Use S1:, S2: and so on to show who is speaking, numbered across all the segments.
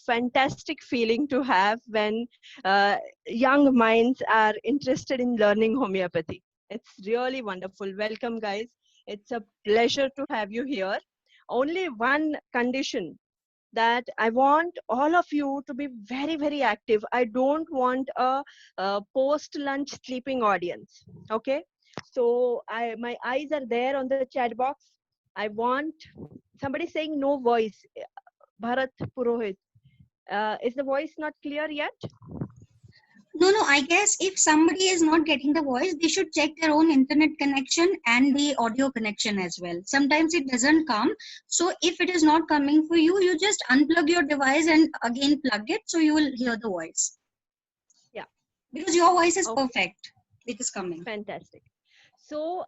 S1: fantastic feeling to have when young minds are interested in learning homeopathy. It's really wonderful. Welcome, guys. It's a pleasure to have you here. Only one condition, that I want all of you to be very, very active. I don't want a post-lunch sleeping audience. Okay, so my eyes are there on the chat box. I want somebody saying no voice. Bharat Purohit. Is the voice not clear yet?
S2: No, no, I guess if somebody is not getting the voice, they should check their own internet connection and the audio connection as well. Sometimes it doesn't come. So if it is not coming for you, you just unplug your device and again plug it so you will hear the voice.
S1: Yeah.
S2: Because your voice is
S1: Okay.
S2: perfect. It is coming.
S1: Fantastic. So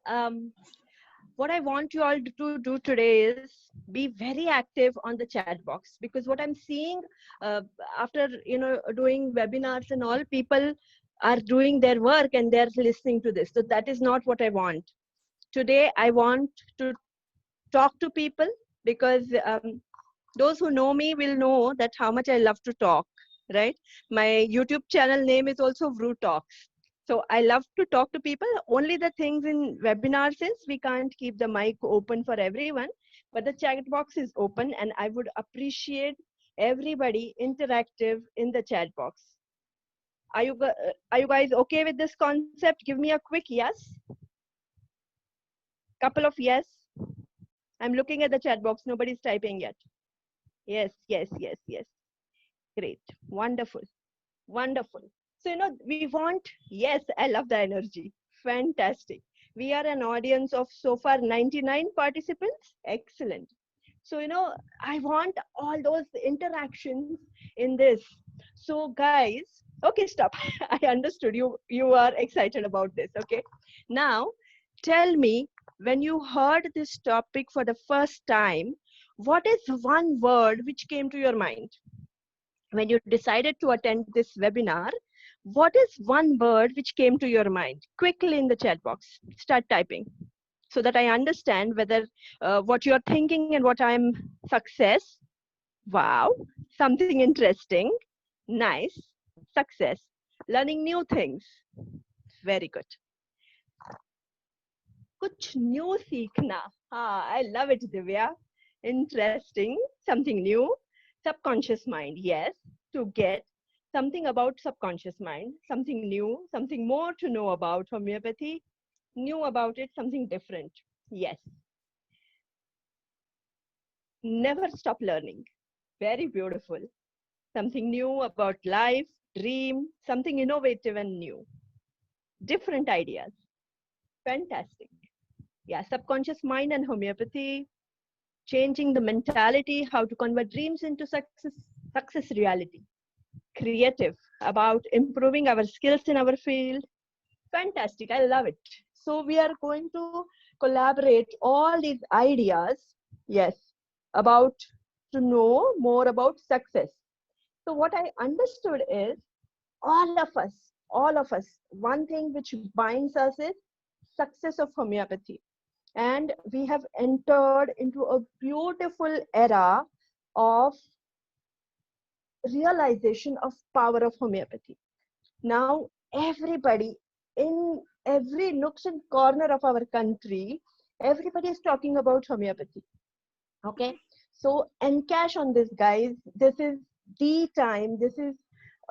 S1: what I want you all to do today is be very active on the chat box, because what I'm seeing after doing webinars and all, people are doing their work and they're listening to this. So that is not what I want. Today I want to talk to people, because those who know me will know that how much I love to talk, right? My YouTube channel name is also Vru Talks. So I love to talk to people. Only the things in webinars is we can't keep the mic open for everyone, but the chat box is open, and I would appreciate everybody interactive in the chat box. Are you guys okay with this concept? Give me a quick yes. Couple of yes. I'm looking at the chat box. Nobody's typing yet. Yes, yes, yes, yes. Great. Wonderful. Wonderful. So, we want, yes, I love the energy. Fantastic. We are an audience of so far 99 participants. Excellent. So, I want all those interactions in this. So, guys, okay, stop. I understood you are excited about this. Okay. Now, tell me, when you heard this topic for the first time, what is one word which came to your mind? When you decided to attend this webinar, what is one word which came to your mind? Quickly in the chat box, start typing so that I understand whether what you're thinking and what I'm success. Wow, something interesting, nice, success, learning new things. Very good. कुछ new सीखना. I love it, Divya. Interesting, something new. Subconscious mind, yes, to get something about subconscious mind, something new, something more to know about homeopathy, new about it, something different. Yes. Never stop learning. Very beautiful. Something new about life, dream, something innovative and new. Different ideas. Fantastic. Yeah, subconscious mind and homeopathy, changing the mentality, how to convert dreams into success reality. Creative, about improving our skills in our field. Fantastic, I love it. So we are going to collaborate all these ideas, yes, about to know more about success. So what I understood is all of us, one thing which binds us is success of homeopathy. And we have entered into a beautiful era of realization of power of homeopathy. Now everybody, in every nooks and corner of our country, everybody is talking about homeopathy. Okay, so encash on this, guys. This is the time. This is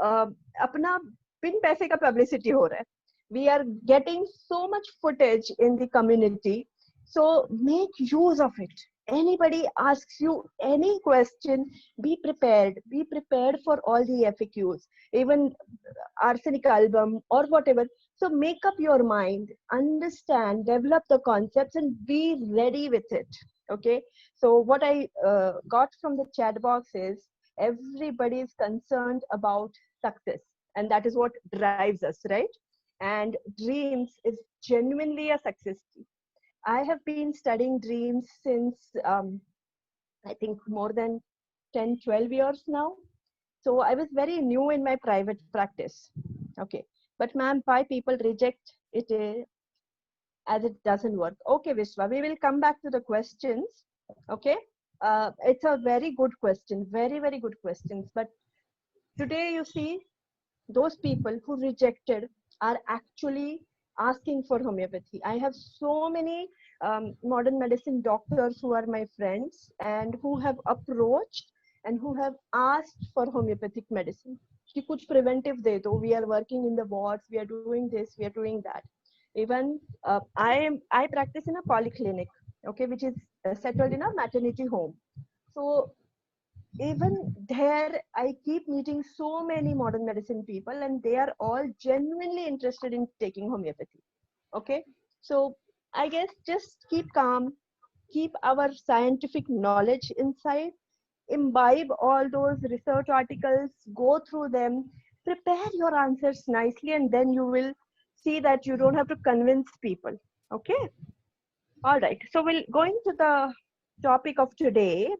S1: अपना बिन पैसे का publicity हो रहा है. We are getting so much footage in the community, so make use of it. Anybody asks you any question, be prepared. Be prepared for all the FAQs, even arsenic album or whatever. So make up your mind, understand, develop the concepts, and be ready with it. Okay. So what I got from the chat box is everybody is concerned about success, and that is what drives us, right? And dreams is genuinely a success key. I have been studying dreams since I think more than 10, 12 years now. So I was very new in my private practice. Okay. But ma'am, why people reject it as it doesn't work? Okay, Vishwa, we will come back to the questions. Okay. It's a very good question, very, very good questions. But today you see, those people who rejected are actually asking for homeopathy. I have so many modern medicine doctors who are my friends and who have approached and who have asked for homeopathic medicine. कि कुछ preventive दे दो. We are working in the wards. We are doing this. We are doing that. Even I practice in a polyclinic, okay, which is settled in a maternity home. So even there, I keep meeting so many modern medicine people, and they are all genuinely interested in taking homeopathy. Okay, so I guess just keep calm, keep our scientific knowledge inside, imbibe all those research articles, go through them, prepare your answers nicely, and then you will see that you don't have to convince people. Okay, all right. So we'll go into the topic of today.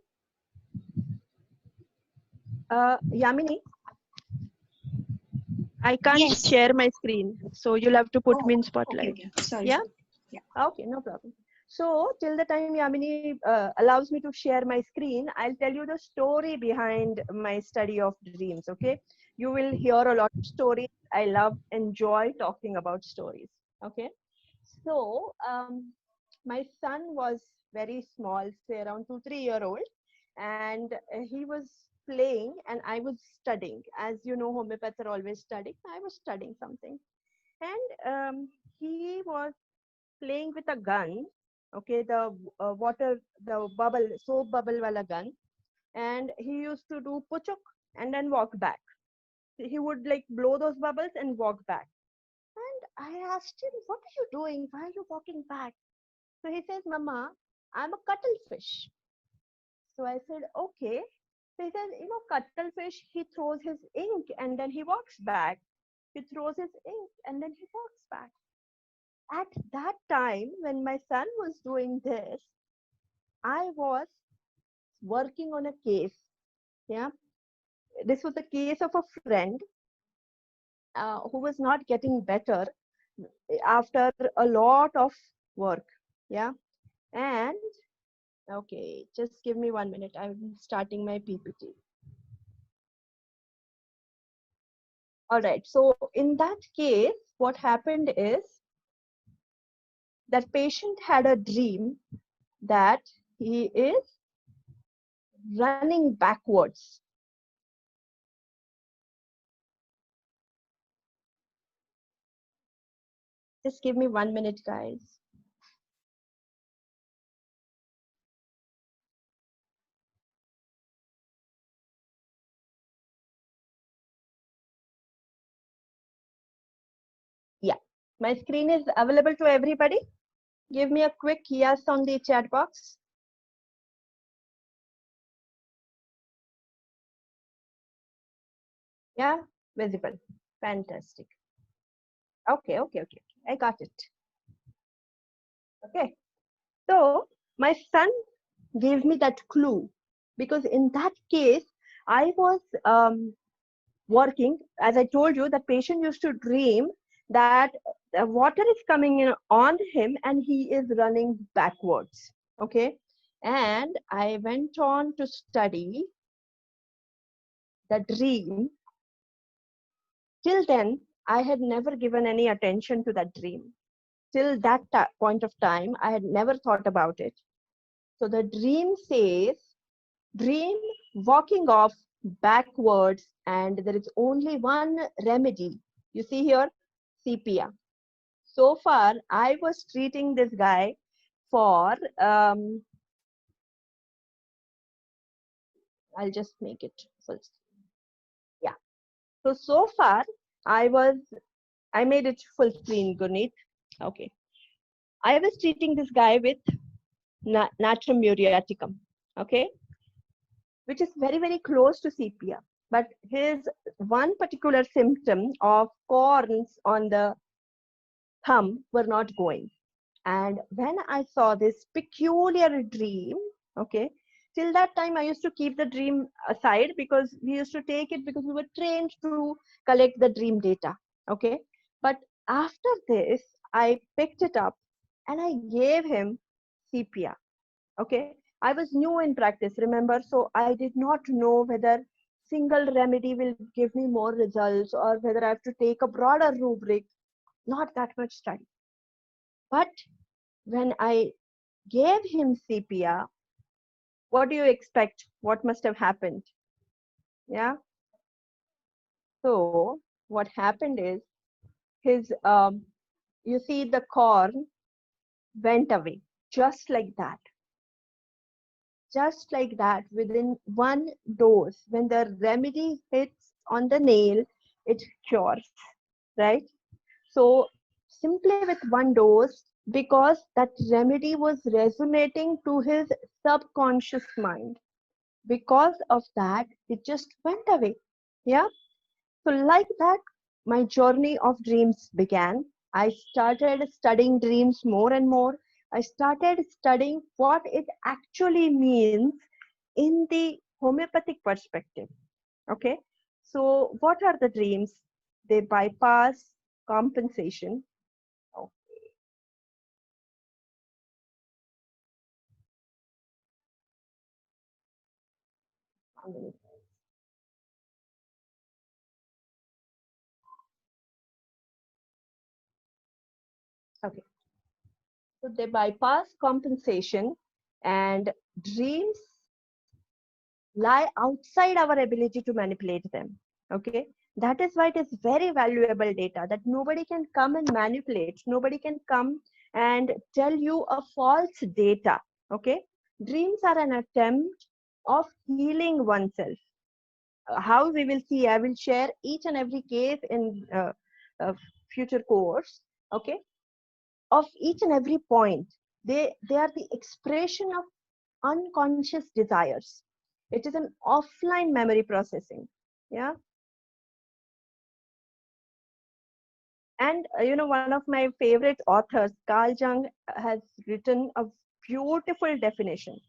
S1: Yamini, I can't
S2: Yes.
S1: share my screen, so you'll have to put me in
S2: Okay,
S1: spotlight.
S2: okay. Sorry.
S1: Yeah?
S2: Sorry. Yeah.
S1: Okay, no problem. So till the time Yamini allows me to share my screen, I'll tell you the story behind my study of dreams. Okay, you will hear a lot of stories. I enjoy talking about stories. Okay, so my son was very small, say around 2, 3 year old, and he was playing, and I was studying. As you know, homeopaths are always studying. I was studying something, and he was playing with a gun, okay, the the bubble, soap bubble wala gun, and he used to do puchuk and then walk back. He would like blow those bubbles and walk back. And I asked him, "What are you doing? Why are you walking back?" So he says, "Mama, I'm a cuttlefish." So I said, "Okay." So he says, cuttlefish, he throws his ink and then he walks back. He throws his ink and then he walks back. At that time, when my son was doing this, I was working on a case. Yeah, this was a case of a friend who was not getting better after a lot of work. Yeah, and okay, just give me 1 minute. I'm starting my PPT. All right. So in that case, what happened is that patient had a dream that he is running backwards. Just give me 1 minute, guys. Yeah, my screen is available to everybody. Give me a quick yes on the chat box. Yeah, visible. Fantastic. Okay, okay, okay. I got it. Okay. So my son gave me that clue because in that case, I was working. As I told you, the patient used to dream that the water is coming in on him and he is running backwards. Okay. And I went on to study the dream. Till then, I had never given any attention to that dream. Till that point of time, I had never thought about it. So the dream says, dream walking off backwards, and there is only one remedy. You see here, sepia. So far, I was treating this guy for, I'll just make it full. Yeah. So far, I made it full screen, Gurneet. Okay. I was treating this guy with Natrum muriaticum, okay, which is very, very close to sepia. But his one particular symptom of corns on the thumb were not going. And when I saw this peculiar dream, okay, till that time I used to keep the dream aside because we used to take it because we were trained to collect the dream data, okay. But after this, I picked it up and I gave him sepia, okay. I was new in practice, remember, so I did not know whether single remedy will give me more results or whether I have to take a broader rubric. Not that much study. But when I gave him sepia, what do you expect? What must have happened? Yeah. So what happened is his, you see, the corn went away just like that. Just like that, within one dose, when the remedy hits on the nail, it cures, right? So simply with one dose, because that remedy was resonating to his subconscious mind. Because of that, it just went away. Yeah. So like that, my journey of dreams began. I started studying dreams more and more. I started studying what it actually means in the homeopathic perspective. Okay. So what are the dreams? They bypass compensation. Oh, how many? Okay. So they bypass compensation, and dreams lie outside our ability to manipulate them. Okay. That is why it is very valuable data that nobody can come and manipulate. Nobody can come and tell you a false data. Okay. Dreams are an attempt of healing oneself. How we will see, I will share each and every case in future course. Okay. Of each and every point, they are the expression of unconscious desires. It is an offline memory processing. Yeah. And one of my favorite authors, Carl Jung, has written a beautiful definition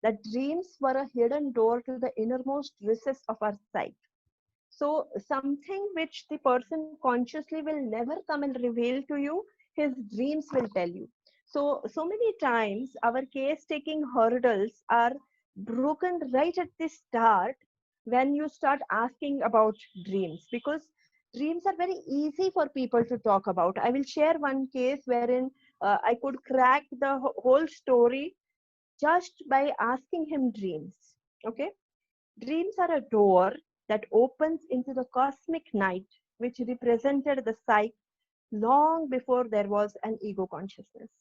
S1: that dreams were a hidden door to the innermost recess of our psyche. So something which the person consciously will never come and reveal to you, his dreams will tell you. So many times our case taking hurdles are broken right at the start when you start asking about dreams, because dreams are very easy for people to talk about. I will share one case wherein I could crack the whole story just by asking him dreams. Okay. Dreams are a door that opens into the cosmic night, which represented the psyche long before there was an ego consciousness.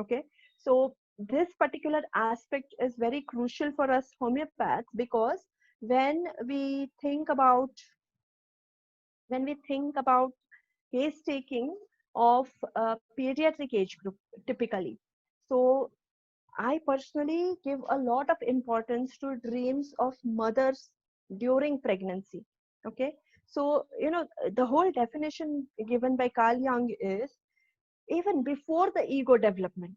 S1: Okay, so this particular aspect is very crucial for us homeopaths, because when we think about when we think about case taking of a pediatric age group typically, so I personally give a lot of importance to dreams of mothers during pregnancy. Okay. So, the whole definition given by Carl Jung is even before the ego development.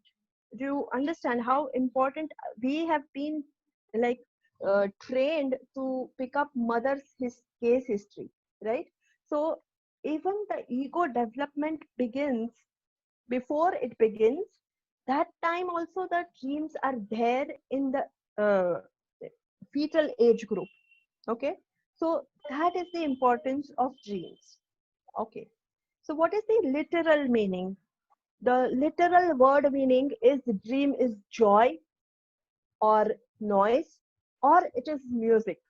S1: Do you understand how important we have been, like, trained to pick up mother's case history, right? So, even the ego development begins before it begins. That time also the dreams are there in the uh, fetal age group. Okay. So that is the importance of dreams. Okay. So what is the literal meaning? The literal word meaning is dream is joy or noise, or it is music.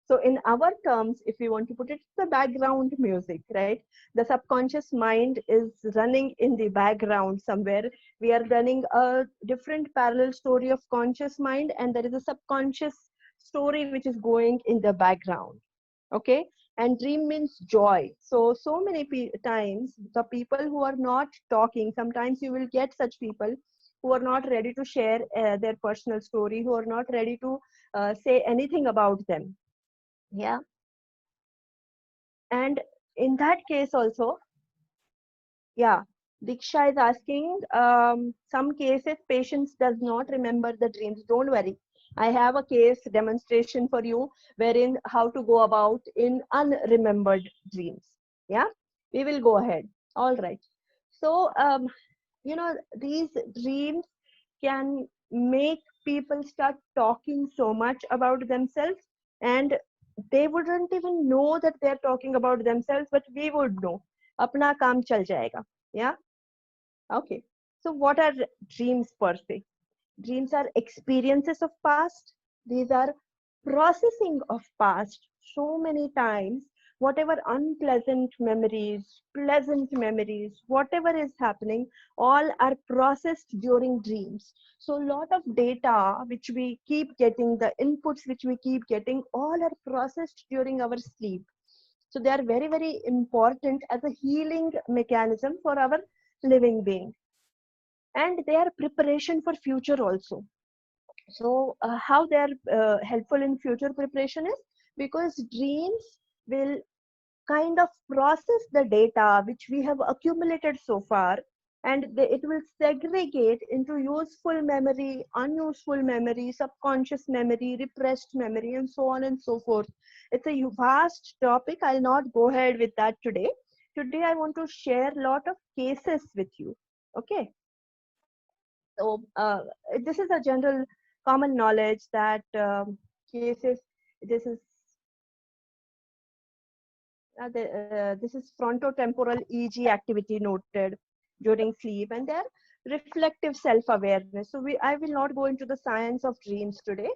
S1: So in our terms, if we want to put it, the background music, right? The subconscious mind is running in the background somewhere. We are running a different parallel story of conscious mind, and there is a subconscious story which is going in the background. Okay. And dream means joy. So many times the people who are not talking, sometimes you will get such people who are not ready to share their personal story, who are not ready to say anything about them. Yeah. And in that case also, yeah, Diksha is asking, some cases patients does not remember the dreams. Don't worry. I have a case demonstration for you wherein how to go about in unremembered dreams. Yeah, we will go ahead. All right. So, these dreams can make people start talking so much about themselves, and they wouldn't even know that they're talking about themselves, but we would know. Apna kaam chal jayega. Yeah. Okay. So what are dreams per se? Dreams are experiences of past. These are processing of past so many times. Whatever unpleasant memories, pleasant memories, whatever is happening, all are processed during dreams. So a lot of data which we keep getting, the inputs which we keep getting, all are processed during our sleep. So they are very, very important as a healing mechanism for our living being. And they are preparation for future also. So how they are helpful in future preparation is because dreams will kind of process the data which we have accumulated so far, and it will segregate into useful memory, unuseful memory, subconscious memory, repressed memory, and so on and so forth. It's a vast topic. I'll not go ahead with that today. Today I want to share a lot of cases with you. Okay. So this is a general common knowledge that cases, this is this is frontotemporal EEG activity noted during sleep, and they're reflective self-awareness. So I will not go into the science of dreams today.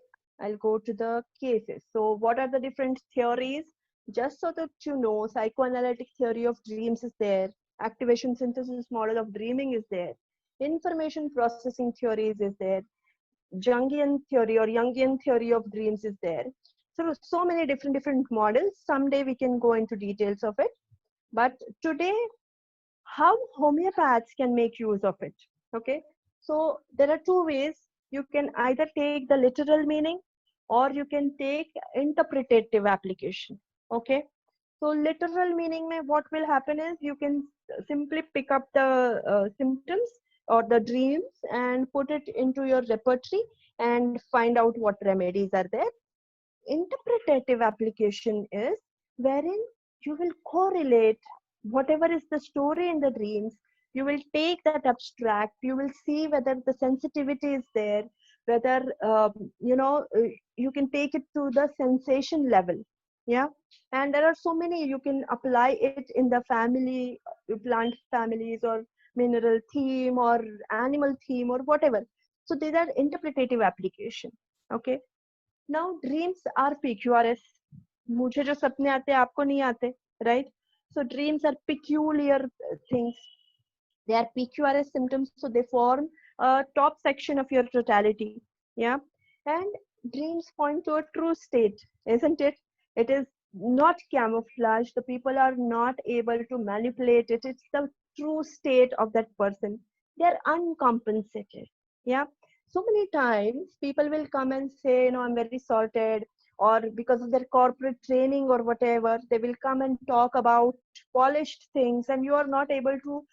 S1: I'll go to the cases. So what are the different theories? Just so that you know, psychoanalytic theory of dreams is there. Activation synthesis model of dreaming is there. Information processing theories is there. Jungian theory or Jungian theory of dreams is there. So many different models. Someday we can go into details of it. But today, how homeopaths can make use of it. Okay. So there are two ways. You can either take the literal meaning or you can take interpretative application. Okay. So literal meaning mein what will happen is you can simply pick up the symptoms or the dreams and put it into your repertory and find out what remedies are there. Interpretative application is wherein you will correlate whatever is the story in the dreams. You will take that abstract, you will see whether the sensitivity is there, whether you can take it to the sensation level. Yeah. And there are so many, you can apply it in the family, plant families, or mineral theme or animal theme or whatever. So these are interpretative application. Okay. Now dreams are PQRS. मुझे जो सपने आते हैं आपको नहीं आते, right? So dreams are peculiar things. They are PQRS symptoms, so they form a top section of your totality. Yeah, and dreams point to a true state, isn't it? It is not camouflage. The people are not able to manipulate it. It's the true state of that person. They are uncompensated. Yeah. So many times people will come and say, I'm very sorted, or because of their corporate training or whatever, they will come and talk about polished things, and you are not able to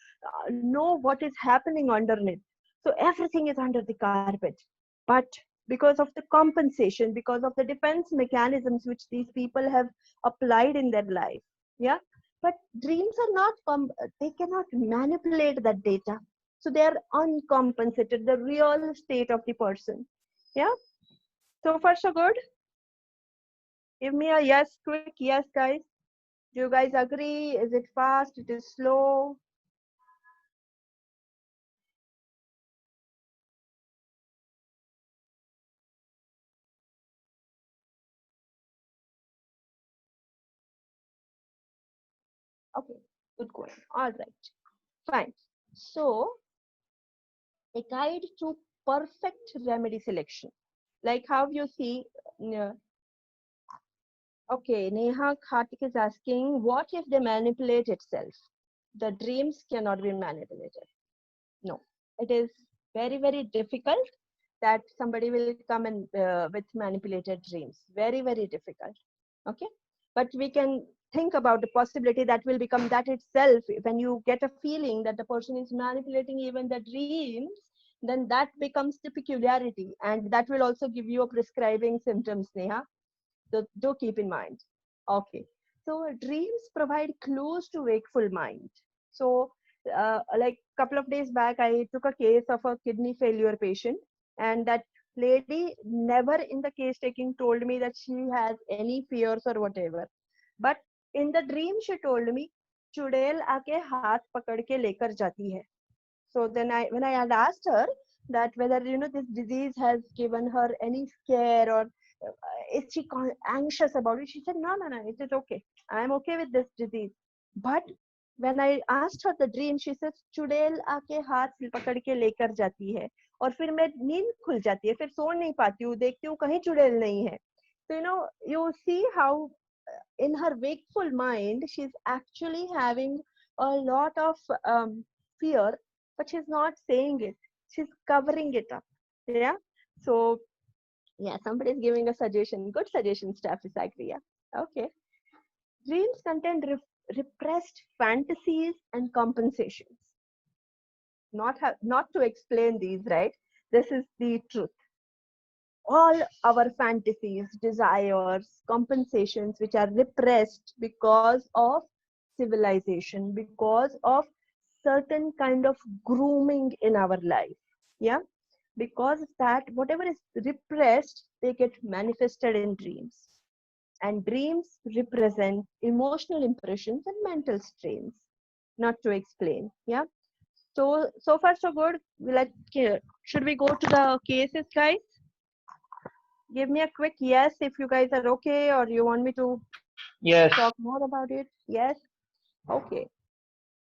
S1: know what is happening underneath. So everything is under the carpet. But because of the compensation, because of the defense mechanisms which these people have applied in their life, yeah. But dreams are not, they cannot manipulate that data. So they are uncompensated, the real state of the person. Yeah. So far, so good. Give me a yes, quick yes, guys. Do you guys agree? Is it fast? It is slow? Okay, good going. All right, fine. So, a guide to perfect remedy selection. Like how you see, uh, okay, Neha Khartik is asking, what if they manipulate itself? The dreams cannot be manipulated. No, it is very, very difficult that somebody will come and with manipulated dreams. Very, very difficult. Okay, but we can think about the possibility that will become that itself. When you get a feeling that the person is manipulating even the dreams, then that becomes the peculiarity, and that will also give you a prescribing symptoms, Neha. So do keep in mind. Okay. So dreams provide clues to wakeful mind. So like couple of days back, I took a case of a kidney failure patient, and that Lady never in the case taking told me that she has any fears or whatever. But in the dream she told me, चुड़ैल आके हाथ पकड़ के लेकर जाती है. So then when I had asked her that whether this disease has given her any scare or is she anxious about it, she said no, it is okay. I am okay with this disease. But when I asked her the dream, she says चुड़ैल आके हाथ पकड़ के लेकर जाती है और फिर मैं नींद खुल जाती है, फिर सो नहीं पाती हूँ, देखती हूँ कहीं चुड़ैल नहीं है. So you see how in her wakeful mind she's actually having a lot of fear, but she's not saying it, she's covering it up. Yeah. So yeah, somebody is giving a suggestion, good suggestion, staff is agree. Yeah. Okay. Dreams contain repressed fantasies and compensations. Not to explain these, right? This is the truth. All our fantasies, desires, compensations, which are repressed because of civilization, because of certain kind of grooming in our life. Yeah. Because of that, whatever is repressed, they get manifested in dreams. And dreams represent emotional impressions and mental strains. Not to explain. Yeah. So far so good. Should we go to the cases, guys? Give me a quick yes if you guys are okay, or you want me to
S3: Yes.
S1: talk more about it. Yes. Okay.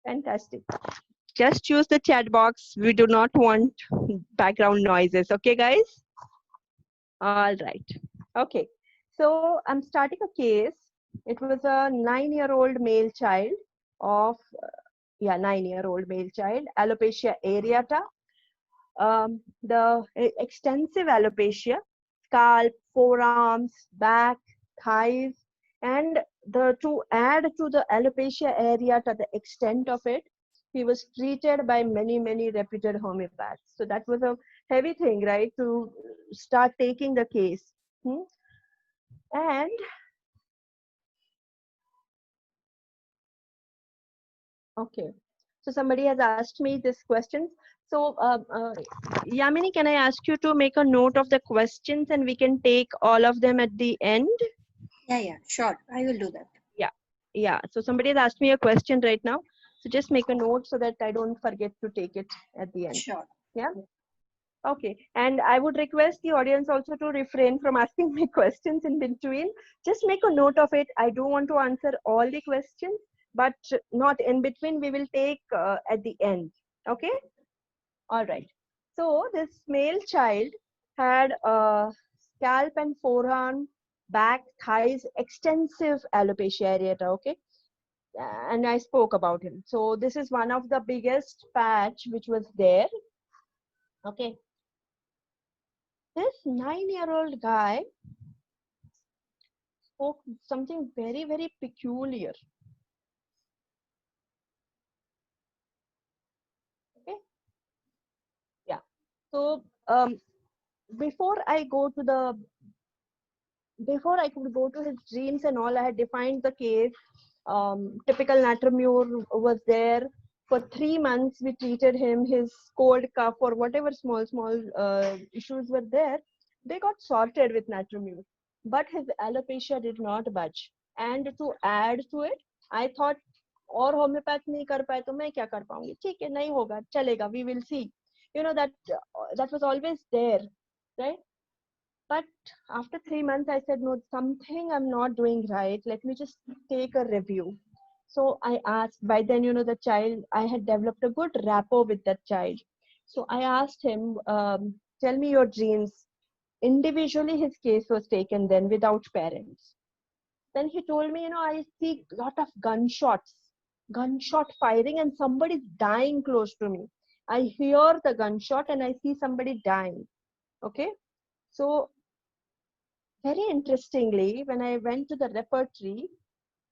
S1: Fantastic. Just use the chat box. We do not want background noises. Okay, guys? All right. Okay. So I'm starting a case. It was a 9-year-old male child of 9-year-old male child, alopecia areata. The extensive alopecia, scalp, forearms, back, thighs, and to add to the alopecia areata, the extent of it, he was treated by many reputed homeopaths. So that was a heavy thing, right, to start taking the case. And okay, so somebody has asked me this question. So Yamini, can I ask you to make a note of the questions and we can take all of them at the end?
S2: Yeah, sure. I will do that.
S1: Yeah. So somebody has asked me a question right now. So just make a note so that I don't forget to take it at the end.
S2: Sure.
S1: Yeah. Okay. And I would request the audience also to refrain from asking me questions in between. Just make a note of it. I do want to answer all the questions, but not in between. We will take at the end. Okay. All right. So this male child had a scalp and forearm, back, thighs, extensive alopecia areata. Okay. And I spoke about him. So this is one of the biggest patch which was there. Okay. This 9-year-old guy spoke something very peculiar. Okay. Yeah. So before I could go to his dreams and all, I had defined the case. Typical Natramure was there. For 3 months, we treated him, his cold cough or whatever small issues were there. They got sorted with Natramure. But his alopecia did not budge. And to add to it, I thought, और homeopath नहीं कर पाए तो मैं क्या कर पाऊंगी, ठीक है नहीं होगा चलेगा, we will see. That was always there, right? But after 3 months, I said, no, something I'm not doing right. Let me just take a review. So I asked, by then, the child, I had developed a good rapport with that child. So I asked him, tell me your dreams. Individually, his case was taken then without parents. Then he told me, I see a lot of gunshot firing, and somebody's dying close to me. I hear the gunshot and I see somebody dying. Okay. So very interestingly, when I went to the repertory,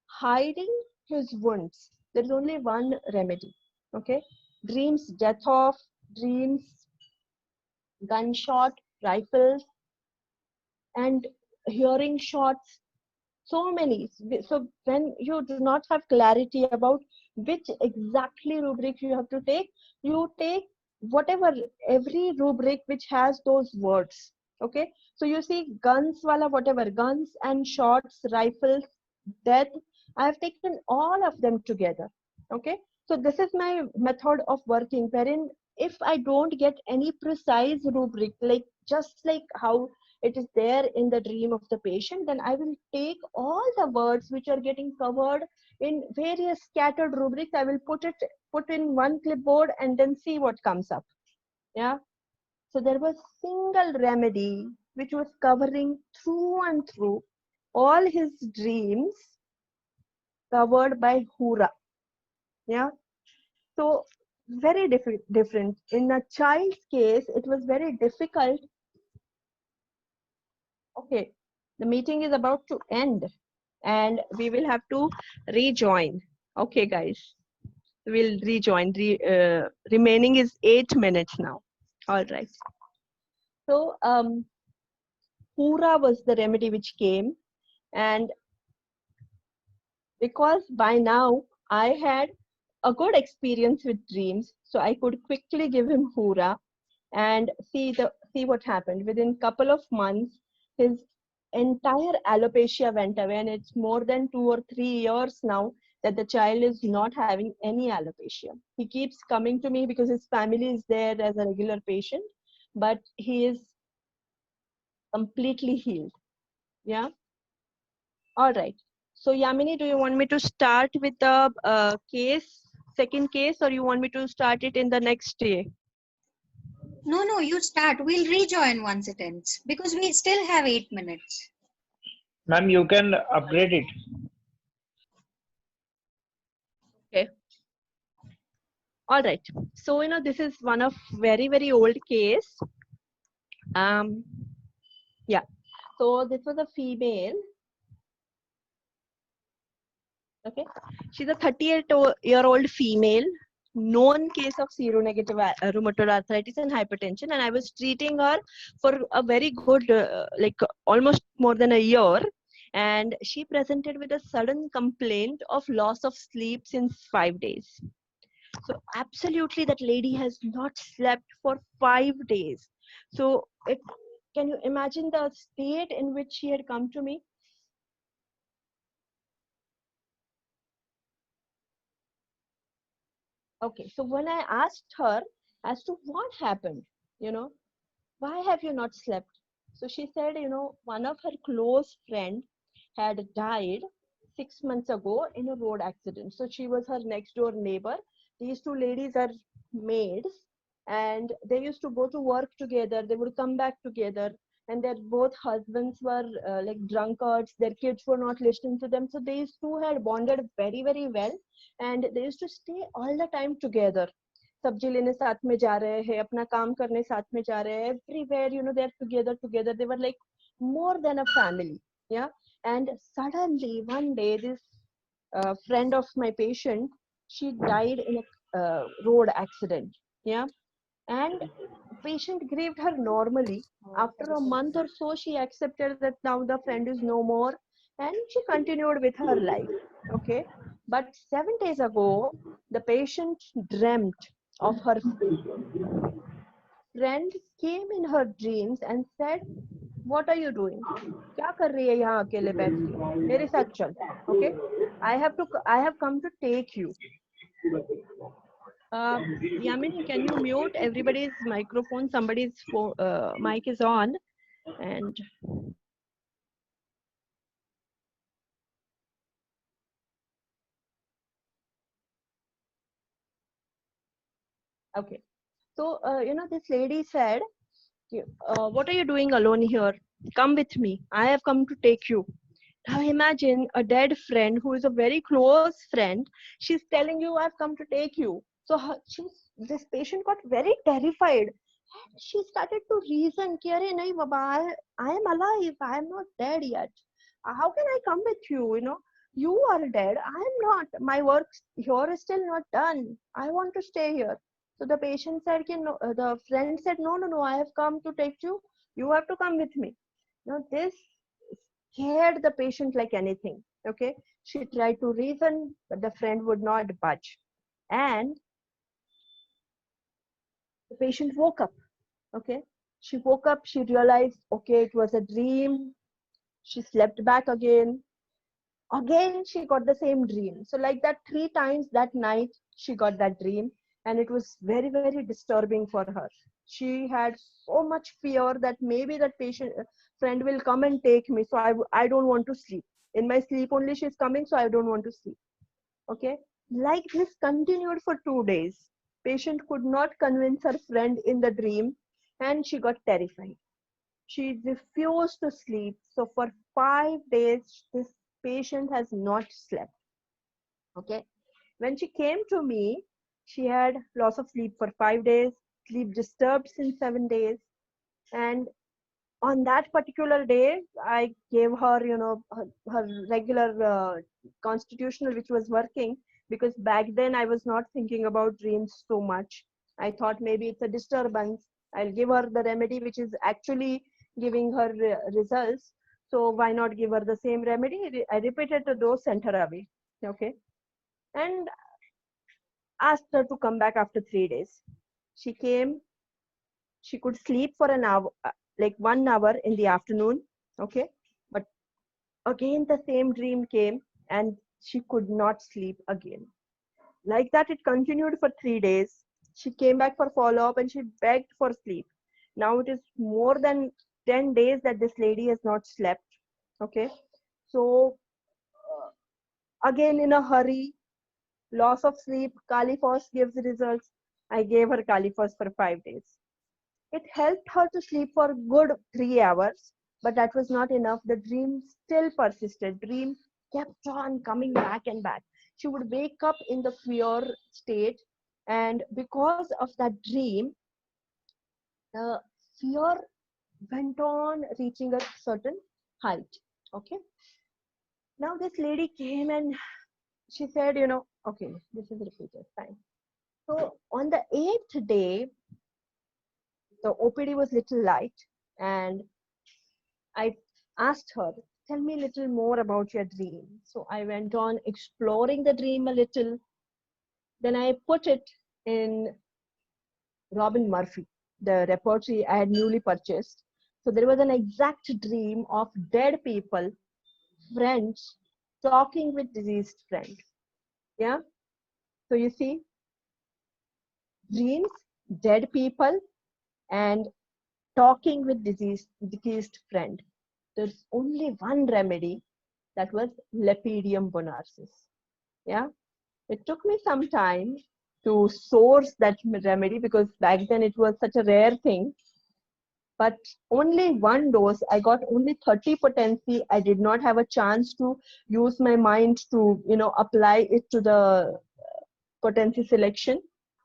S1: hiding his wounds, there is only one remedy. Okay. Dreams, death of, dreams, gunshot, rifles, and hearing shots. So many. So when you do not have clarity about which exactly rubric you have to take, you take whatever, every rubric which has those words. Okay, so you see guns, wala whatever, guns and shots, rifles, death. I have taken all of them together. Okay, so this is my method of working, wherein if I don't get any precise rubric, like just like how it is there in the dream of the patient, then I will take all the words which are getting covered in various scattered rubrics. I will put in one clipboard and then see what comes up. Yeah. So there was single remedy which was covering through and through all his dreams covered by Hura. Yeah. So very different. In a child's case, it was very difficult. Okay, the meeting is about to end and we will have to rejoin. Okay, guys, we'll rejoin. Remaining is 8 minutes now. All right. So Hura was the remedy which came, and because by now I had a good experience with dreams, so I could quickly give him Hura and see what happened. Within couple of months, his entire alopecia went away, and it's more than 2 or 3 years now that the child is not having any alopecia. He keeps coming to me because his family is there as a regular patient, but he is completely healed. Yeah. All right. So Yamini, do you want me to start with the second case, or you want me to start it in the next day?
S2: No, you start. We'll rejoin once it ends because we still have 8 minutes.
S3: Ma'am, you can upgrade it.
S1: Okay. All right. So, this is one of very old case. Yeah. So this was a female. Okay. She's a 38-year-old female, known case of seronegative rheumatoid arthritis and hypertension, and I was treating her for a very good, almost more than a year, and she presented with a sudden complaint of loss of sleep since 5 days. So absolutely that lady has not slept for 5 days. So can you imagine the state in which she had come to me? Okay, so when I asked her as to what happened, why have you not slept? So she said, one of her close friend had died 6 months ago in a road accident. So she was her next door neighbor. These two ladies are maids, and they used to go to work together. They would come back together, and their both husbands were like drunkards. Their kids were not listening to them. So these two had bonded very well, and they used to stay all the time together. सब्जी लेने साथ में जा रहे हैं, अपना काम करने साथ में जा रहे हैं, everywhere, they're together. They were like more than a family. Yeah. And suddenly one day, this friend of my patient, she died in a road accident. Yeah. And patient grieved her normally. After a month or so, she accepted that now the friend is no more, and she continued with her life. Okay. But 7 days ago, the patient dreamt of her friend came in her dreams and said, what are you doing? क्या कर रही है यहाँ अकेले बैठ के? मेरे साथ चल. Okay. I have come to take you. Yamini, can you mute everybody's microphone? Somebody's mic is on, and okay. So this lady said, what are you doing alone here? Come with me. I have come to take you. Now imagine a dead friend who is a very close friend. She's telling you, I've come to take you. So this patient got very terrified. She started to reason, कि अरे नहीं बाबा, I am alive. I am not dead yet. How can I come with you? You are dead. I am not. My work here is still not done. I want to stay here. So the patient said, no, the friend said, no, I have come to take you. You have to come with me. Now this scared the patient like anything. Okay. She tried to reason, but the friend would not budge. And the patient woke up. Okay. She woke up, she realized, okay, it was a dream. She slept back again. Again, she got the same dream. So like that 3 times that night, she got that dream. And it was very, very disturbing for her. She had so much fear that maybe that patient friend will come and take me. So I don't want to sleep. In my sleep only she's coming, so I don't want to sleep. Okay. Like this continued for 2 days. Patient could not convince her friend in the dream and she got terrified. She refused to sleep. So for 5 days, this patient has not slept. Okay. When she came to me, she had loss of sleep for 5 days, sleep disturbed in 7 days. And on that particular day, I gave her, her regular constitutional, which was working, because back then I was not thinking about dreams so much. I thought maybe it's a disturbance. I'll give her the remedy, which is actually giving her results. So why not give her the same remedy? I repeated the dose, sent her away. Okay. And asked her to come back after 3 days. She came. She could sleep for an hour, like 1 hour in the afternoon. Okay. But again, the same dream came and she could not sleep again. Like that, it continued for 3 days. She came back for follow up and she begged for sleep. Now it is more than 10 days that this lady has not slept. Okay. So, again, in a hurry, loss of sleep, Califos gives results. I gave her Califos for 5 days. It helped her to sleep for good 3 hours, but that was not enough. The dream still persisted. Dream kept on coming back and back. She would wake up in the fear state, and because of that dream, the fear went on reaching a certain height. Okay. Now this lady came and she said, okay, this is repeated. Fine. So on the 8th day, the OPD was little light, and I asked her, tell me a little more about your dream. So I went on exploring the dream a little. Then I put it in Robin Murphy, the repertory I had newly purchased. So there was an exact dream of dead people, friends, talking with deceased friend. Yeah. So you see, dreams, dead people, and talking with deceased friend. There's only one remedy, that was Lepidium bonarsis. Yeah, it took me some time to source that remedy because back then it was such a rare thing. But only one dose, I got only 30 potency. I did not have a chance to use my mind to, apply it to the potency selection.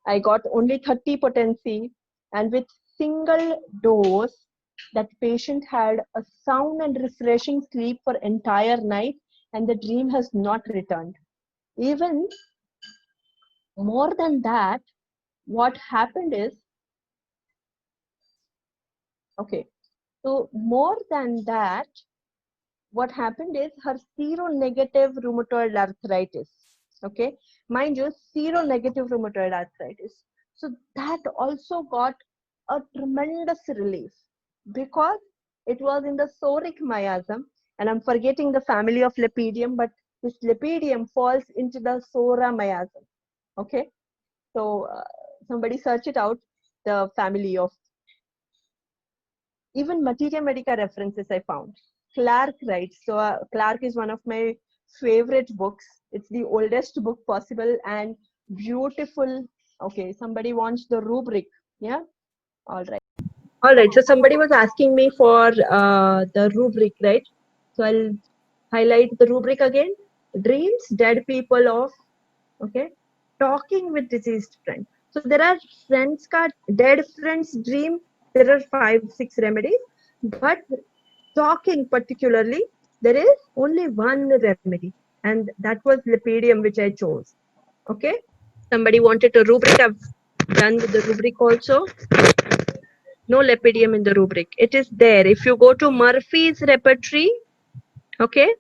S1: I got only 30 potency, and with single dose, that patient had a sound and refreshing sleep for entire night, and the dream has not returned. Even more than that, what happened is, okay, so more than that, what happened is her seronegative rheumatoid arthritis. Okay, mind you, seronegative rheumatoid arthritis. So that also got a tremendous relief because it was in the psoric miasm, and I'm forgetting the family of Lepidium, but this Lepidium falls into the psora miasm. Okay, so somebody search it out, the family of, even Materia Medica references I found. Clark writes. So Clark is one of my favorite books. It's the oldest book possible and beautiful. Okay, somebody wants the rubric. Yeah. All right. All right. So somebody was asking me for the rubric, right? So I'll highlight the rubric again. Dreams, dead people of, okay, talking with deceased friends. So there are friends card, dead friends dream. There are 5-6 remedies, but talking particularly, there is only one remedy, and that was Lepidium, which I chose. Okay. Somebody wanted a rubric. I've done with the rubric also. No Lepidium in the rubric. It is there. If you go to Murphy's repertory, okay,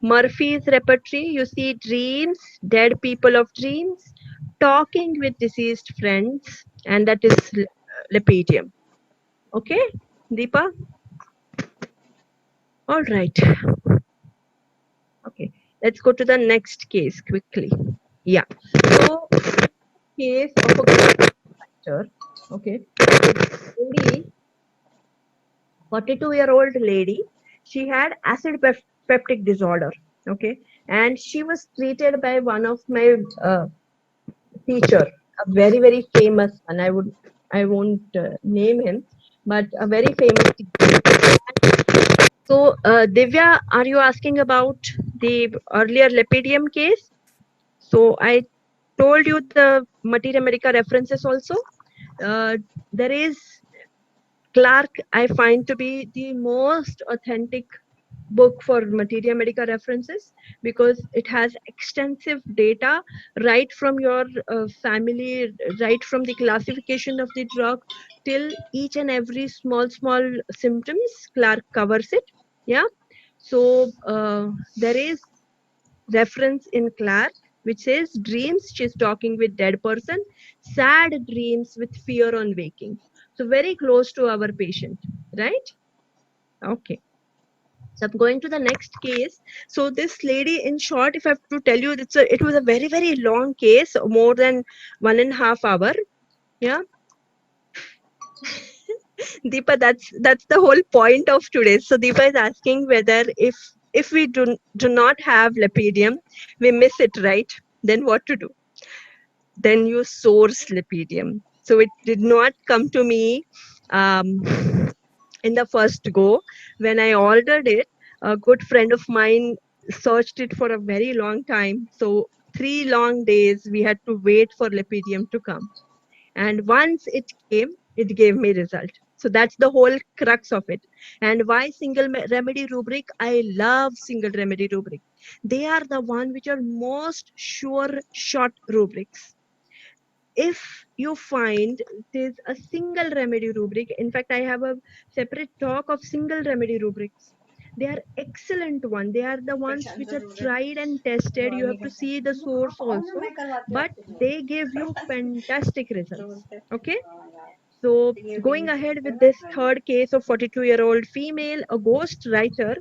S1: Murphy's repertory, you see dreams, dead people of dreams, talking with deceased friends, and that is Lepidium. Okay, Deepa? All right. Okay, let's go to the next case quickly. Yeah. So, case of a doctor. Okay. Lady, 42-year-old lady, she had acid peptic disorder. Okay. And she was treated by one of my teacher, a very, very famous one. I won't name him, but a very famous teacher. So, Divya, are you asking about the earlier Lepidium case? So, I told you the Materia Medica references also. There is Clark, I find to be the most authentic book for Materia Medica references because it has extensive data right from your family, right from the classification of the drug till each and every small symptoms. Clark covers it. Yeah. So there is reference in Clark which says dreams, she's talking with dead person, sad dreams with fear on waking. So very close to our patient, right? Okay. So I'm going to the next case. So this lady, in short, if I have to tell you, it was a very, very long case, more than 1.5 hours. Yeah. Deepa, that's the whole point of today. So Deepa is asking whether if we do not have Lepidium, we miss it, right? Then what to do? Then you source Lepidium. So it did not come to me um, in the first go. When I ordered it, a good friend of mine searched it for a very long time. So 3 long days we had to wait for Lepidium to come. And once it came, it gave me result. So that's the whole crux of it. And why single remedy rubric? I love single remedy rubric. They are the one which are most sure shot rubrics. If you find there's a single remedy rubric, in fact, I have a separate talk of single remedy rubrics. They are excellent one. They are the ones which are tried and tested. You have to see the source also, but they give you fantastic results. Okay. So going ahead with this third case of 42-year-old female, a ghost writer.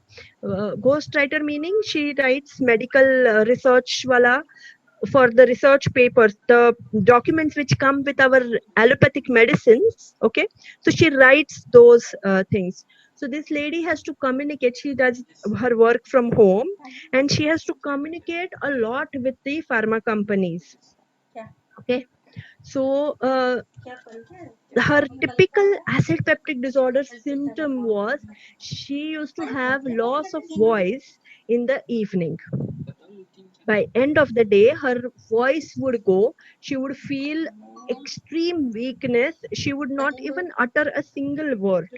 S1: Ghost writer meaning she writes medical research wala for the research papers, the documents which come with our allopathic medicines. Okay, so she writes those things. So this lady has to communicate. She does her work from home, and she has to communicate a lot with the pharma companies. Okay, so her typical acid peptic disorder symptom was she used to have loss of voice in the evening. By end of the day, her voice would go. She would feel extreme weakness. She would not even utter a single word.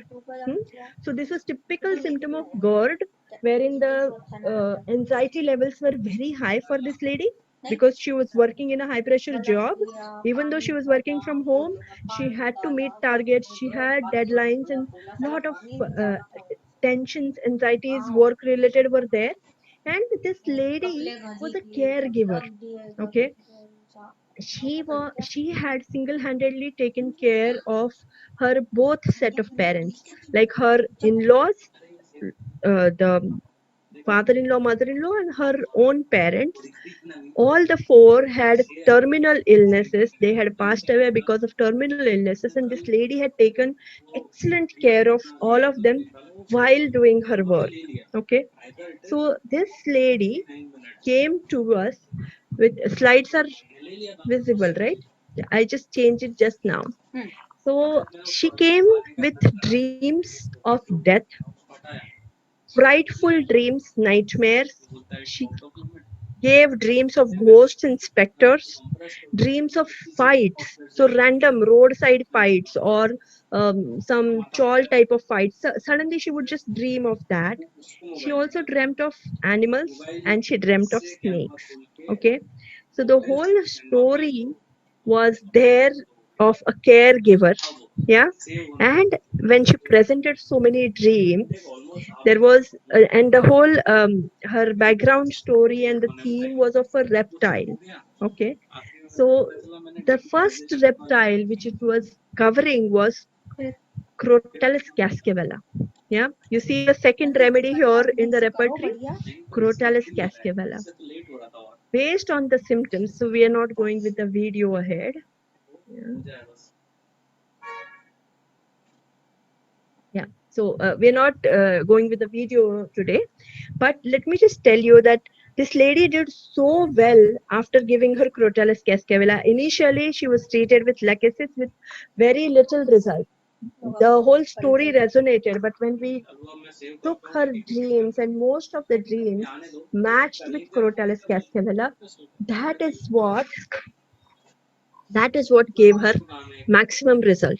S1: So this was typical symptom of GERD, wherein the anxiety levels were very high for this lady because she was working in a high pressure job. Even though she was working from home, she had to meet targets. She had deadlines and lot of tensions, anxieties, work related were there. And this lady was a caregiver. Okay, she had single-handedly taken care of her both set of parents, like her in-laws, the father-in-law, mother-in-law, and her own parents. All the four had terminal illnesses. They had passed away because of terminal illnesses, and this lady had taken excellent care of all of them while doing her work. Okay, so this lady came to us with slides are visible, right? I just changed it just now. So she came with dreams of death, frightful dreams, nightmares. She gave dreams of ghosts and specters, dreams of fights, so random roadside fights or some chawl type of fights. So suddenly she would just dream of that. She also dreamt of animals and she dreamt of snakes. Okay, so the whole story was there of a caregiver. Yeah, and when she presented so many dreams, there was and the whole her background story and the theme was of a reptile. Okay, so the first reptile which it was covering was Crotalus cascavella. Yeah, you see the second remedy here in the repertory, Crotalus cascavella. Based on the symptoms, so we are not going with the video ahead. Yeah, so we're not going with the video today, but let me just tell you that this lady did so well after giving her Crotalus cascavella. Initially, she was treated with lachesis with very little result. The whole story resonated, but when we took her dreams and most of the dreams matched with Crotalus cascavella, that is what gave her maximum result.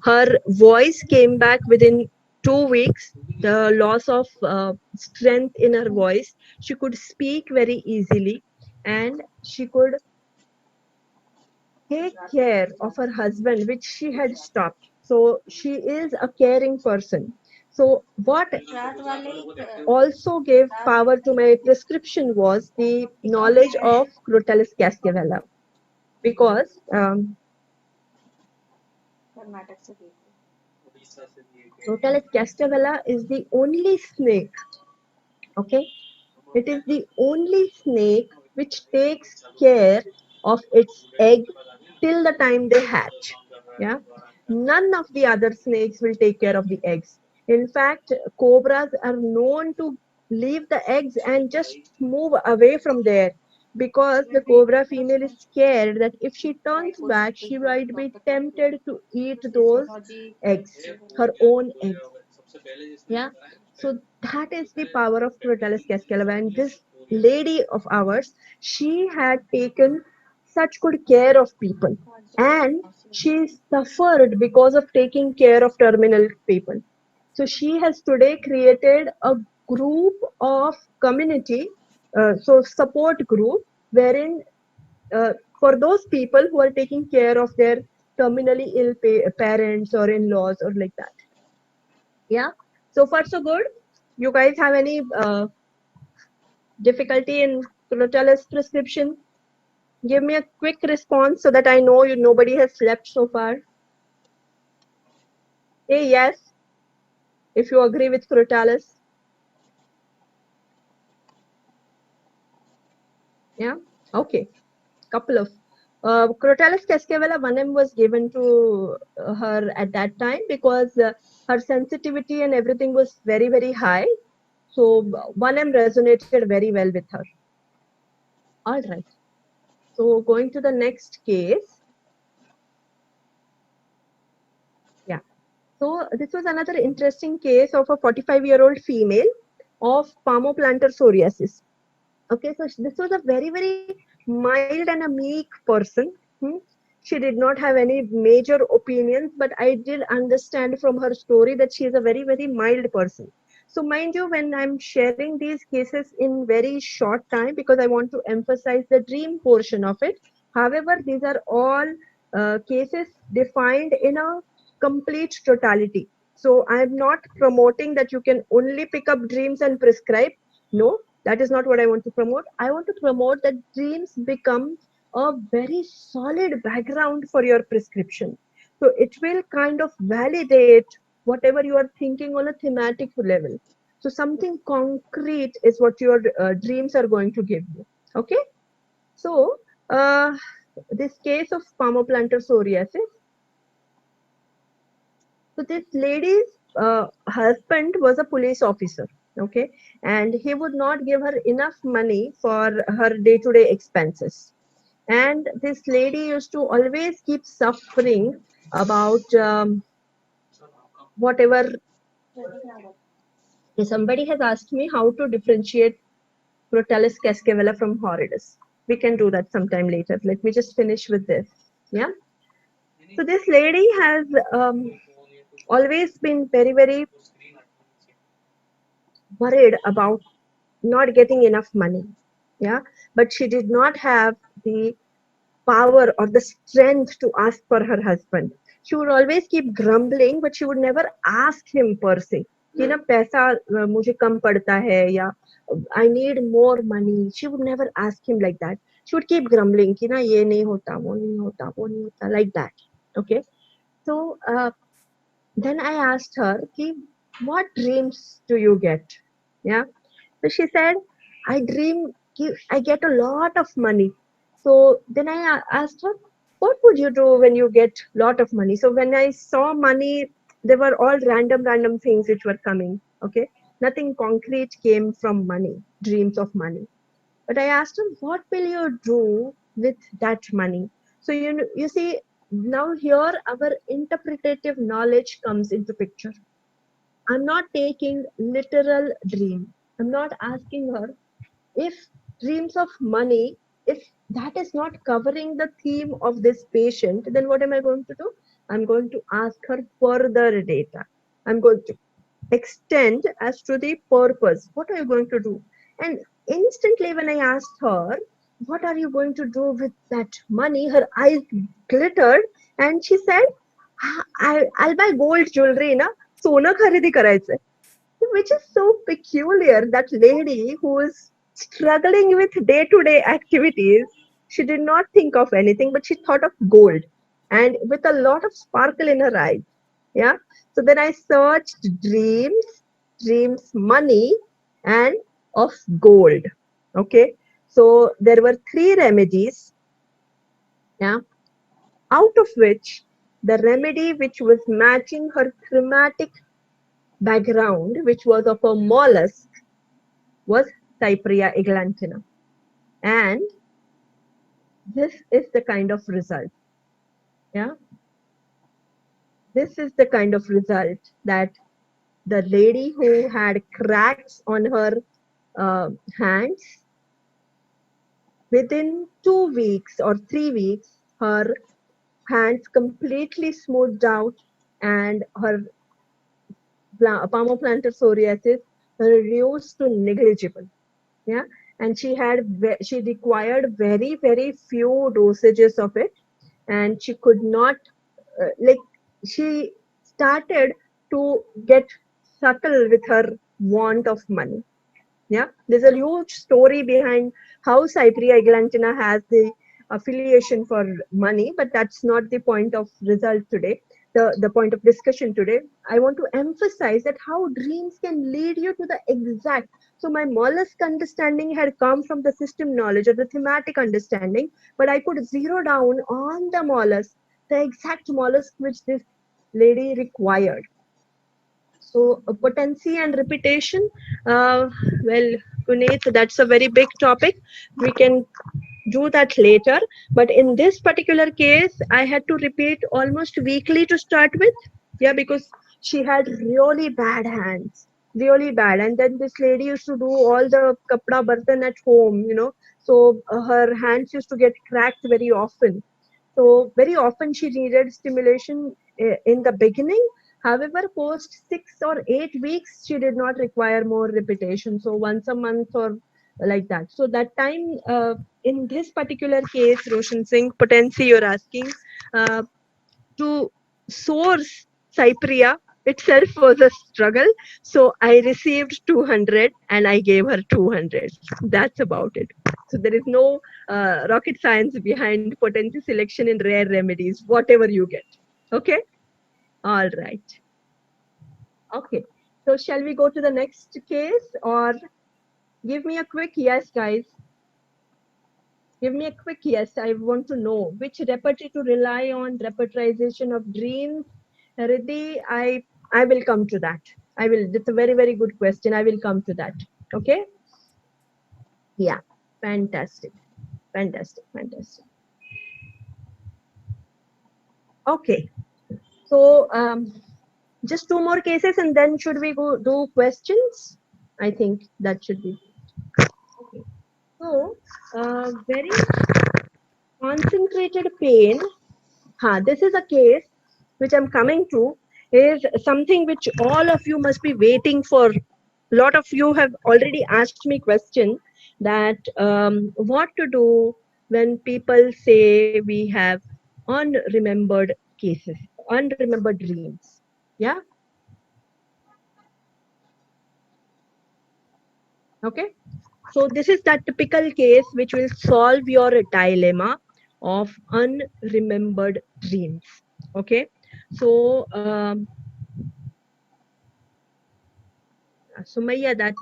S1: Her voice came back within 2 weeks. The loss of strength in her voice, she could speak very easily, and she could take care of her husband, which she had stopped. So she is a caring person. So what also gave power to my prescription was the knowledge of Crotalus cascavella, because Crotalus cascavella is the only snake. Okay, it is the only snake which takes care of its egg till the time they hatch. Yeah, none of the other snakes will take care of the eggs. In fact, cobras are known to leave the eggs and just move away from there, because the cobra female is scared that if she turns back, she might be tempted to eat those eggs, her own eggs. Yeah, so that is the power of Crotalus cascavella. And this lady of ours, she had taken such good care of people, and she suffered because of taking care of terminal people. So she has today created a group of community, so support group, wherein for those people who are taking care of their terminally ill parents or in-laws or like that. Yeah, so far so good. You guys have any difficulty in Crotalus prescription? Give me a quick response so that I know nobody has slept so far. Say yes if you agree with Crotalus. Yeah, okay. Couple of Crotalus cascavella 1M was given to her at that time because her sensitivity and everything was very, very high. So 1M resonated very well with her. All right. So going to the next case. Yeah. So this was another interesting case of a 45-year-old female of palmoplantar psoriasis. Okay, so this was a very, very mild and a meek person. She did not have any major opinions, but I did understand from her story that she is a very, very mild person. So mind you, when I'm sharing these cases in very short time, because I want to emphasize the dream portion of it. However, these are all cases defined in a complete totality. So I'm not promoting that you can only pick up dreams and prescribe. No, that is not what I want to promote. I want to promote that dreams become a very solid background for your prescription. So it will kind of validate whatever you are thinking on a thematic level. So something concrete is what your dreams are going to give you. Okay. So this case of palmoplantar psoriasis. So this lady's husband was a police officer. Okay, and he would not give her enough money for her day-to-day expenses. And this lady used to always keep suffering about whatever. Somebody has asked me how to differentiate Crotalus cascavella from horridus. We can do that sometime later. Let me just finish with this. Yeah. So this lady has always been very, very worried about not getting enough money. Yeah. But she did not have the power or the strength to ask for her husband. She would always keep grumbling, but she would never ask him per se. कि ना पैसा मुझे कम पड़ता है या I need more money. She would never ask him like that. She would keep grumbling कि ना ये नहीं होता, वो नहीं होता, वो नहीं होता, like that. Okay. So then I asked her, Ki, what dreams do you get? Yeah. So she said, I dream I get a lot of money. So then I asked her, what would you do when you get lot of money? So when I saw money, they were all random things which were coming. Okay. Nothing concrete came from money, dreams of money. But I asked her, what will you do with that money? So you see, now here our interpretative knowledge comes into picture. I'm not taking literal dream. I'm not asking her if dreams of money, if that is not covering the theme of this patient, then what am I going to do? I'm going to ask her further data. I'm going to extend as to the purpose. What are you going to do? And instantly, when I asked her, what are you going to do with that money? Her eyes glittered and she said, I'll buy gold jewelry, na? सोनं खरेदी करायचंय. Which is so peculiar. That lady who is struggling with day to day activities, she did not think of anything, but she thought of gold and with a lot of sparkle in her eyes. Yeah. So then I searched dreams, money, and of gold. Okay. So there were three remedies. Yeah. Out of which the remedy which was matching her thematic background, which was of a mollusk, was Cypria eglantina. And this is the kind of result. Yeah. This is the kind of result that the lady who had cracks on her hands, within 2 weeks or 3 weeks, her hands completely smoothed out and her palmoplantar psoriasis reduced to negligible. Yeah. And she required very few dosages of it, and she could not like she started to get subtle with her want of money. Yeah, there's a huge story behind how Cypria eglantina has the affiliation for money, but that's not the point of result today. The point of discussion today, I want to emphasize that how dreams can lead you to the exact. So my mollusk understanding had come from the system knowledge or the thematic understanding, but I could zero down on the mollusk, the exact mollusk which this lady required. So potency and repetition, well, Puneet, that's a very big topic. We can do that later. But in this particular case, I had to repeat almost weekly to start with. Yeah, because she had really bad hands, really bad. And then this lady used to do all the kapda bartan at home, So her hands used to get cracked very often. So very often she needed stimulation in the beginning. However, post 6 or 8 weeks, she did not require more repetition. So once a month or like that. So that time, in this particular case, Roshan Singh, potency you're asking, uh, to source Cypria itself was a struggle. So I received 200 and I gave her 200. That's about it. So there is no rocket science behind potency selection in rare remedies, whatever you get. Okay? All right. Okay. So shall we go to the next case or give me a quick yes, guys? Give me a quick yes. I want to know which repertory to rely on, repertorization of dreams. Riddhi, I will come to that. I will. It's a very good question. I will come to that. Okay. Yeah. Fantastic. Fantastic. Okay. So just two more cases and then should we go do questions? I think that should be. Okay. So very concentrated pain. This is a case which I'm coming to, is something which all of you must be waiting for. A lot of you have already asked me question that what to do when people say we have unremembered cases, unremembered dreams. Yeah. Okay. So this is that typical case which will solve your dilemma of unremembered dreams. Okay. So Sumaya, that's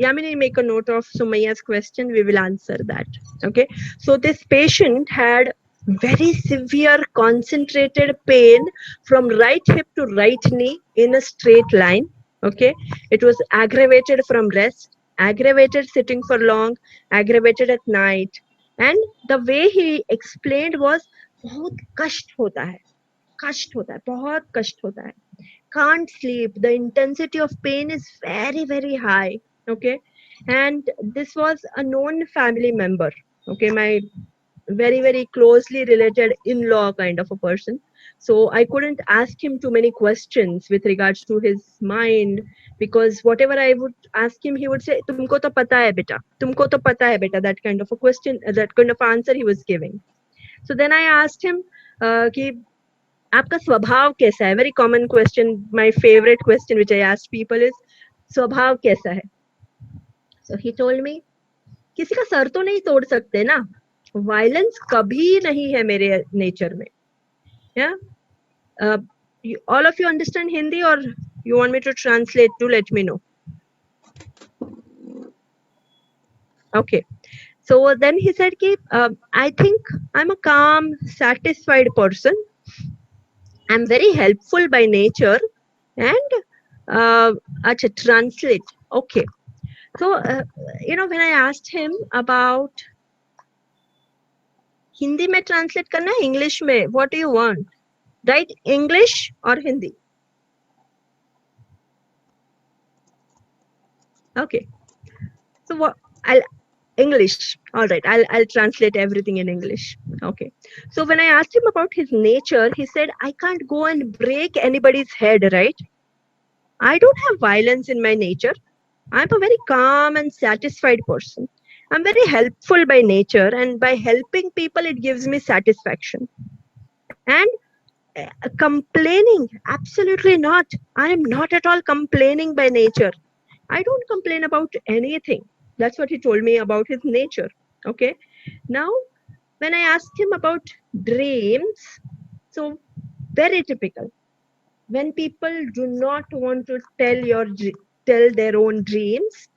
S1: Yamini, make a note of Sumaya's question. We will answer that. Okay. So this patient had very severe concentrated pain from right hip to right knee in a straight line. Okay. It was aggravated from rest, aggravated sitting for long, aggravated at night. And the way he explained was बहुत कष्ट होता है, कष्ट होता है, बहुत कष्ट होता है. Can't sleep. The intensity of pain is very, very high. Okay. And this was a known family member. Okay. My very, very closely related in law kind of a person. So I couldn't ask him too many questions with regards to his mind, because whatever I would ask him, he would say, Tumko to pata hai beta. Tumko to pata hai beta. That kind of a question, that kind of answer he was giving. So then I asked him, कि आपका स्वभाव कैसा है? Very common question, my favorite question which I ask people is, स्वभाव कैसा है? So he told me, किसी का सर तो नहीं तोड़ सकते ना, वायलेंस कभी नहीं है मेरे नेचर में. Yeah. All of you understand Hindi, or you want me to translate? Do let me know. Okay. So then he said कि I think I'm a calm, satisfied person. I'm very helpful by nature. And acha, translate. Okay. So when I asked him about Hindi में translate करना है, English में, what do you want? Right? English or Hindi? Okay. So what? English. All right. I'll translate everything in English. Okay. So when I asked him about his nature, he said, I can't go and break anybody's head, right? I don't have violence in my nature. I'm a very calm and satisfied person. I'm very helpful by nature, and by helping people, it gives me satisfaction. And complaining, absolutely not. I am not at all complaining by nature. I don't complain about anything. That's what he told me about his nature. Okay. Now, when I asked him about dreams, so very typical. When people do not want to tell their own dreams,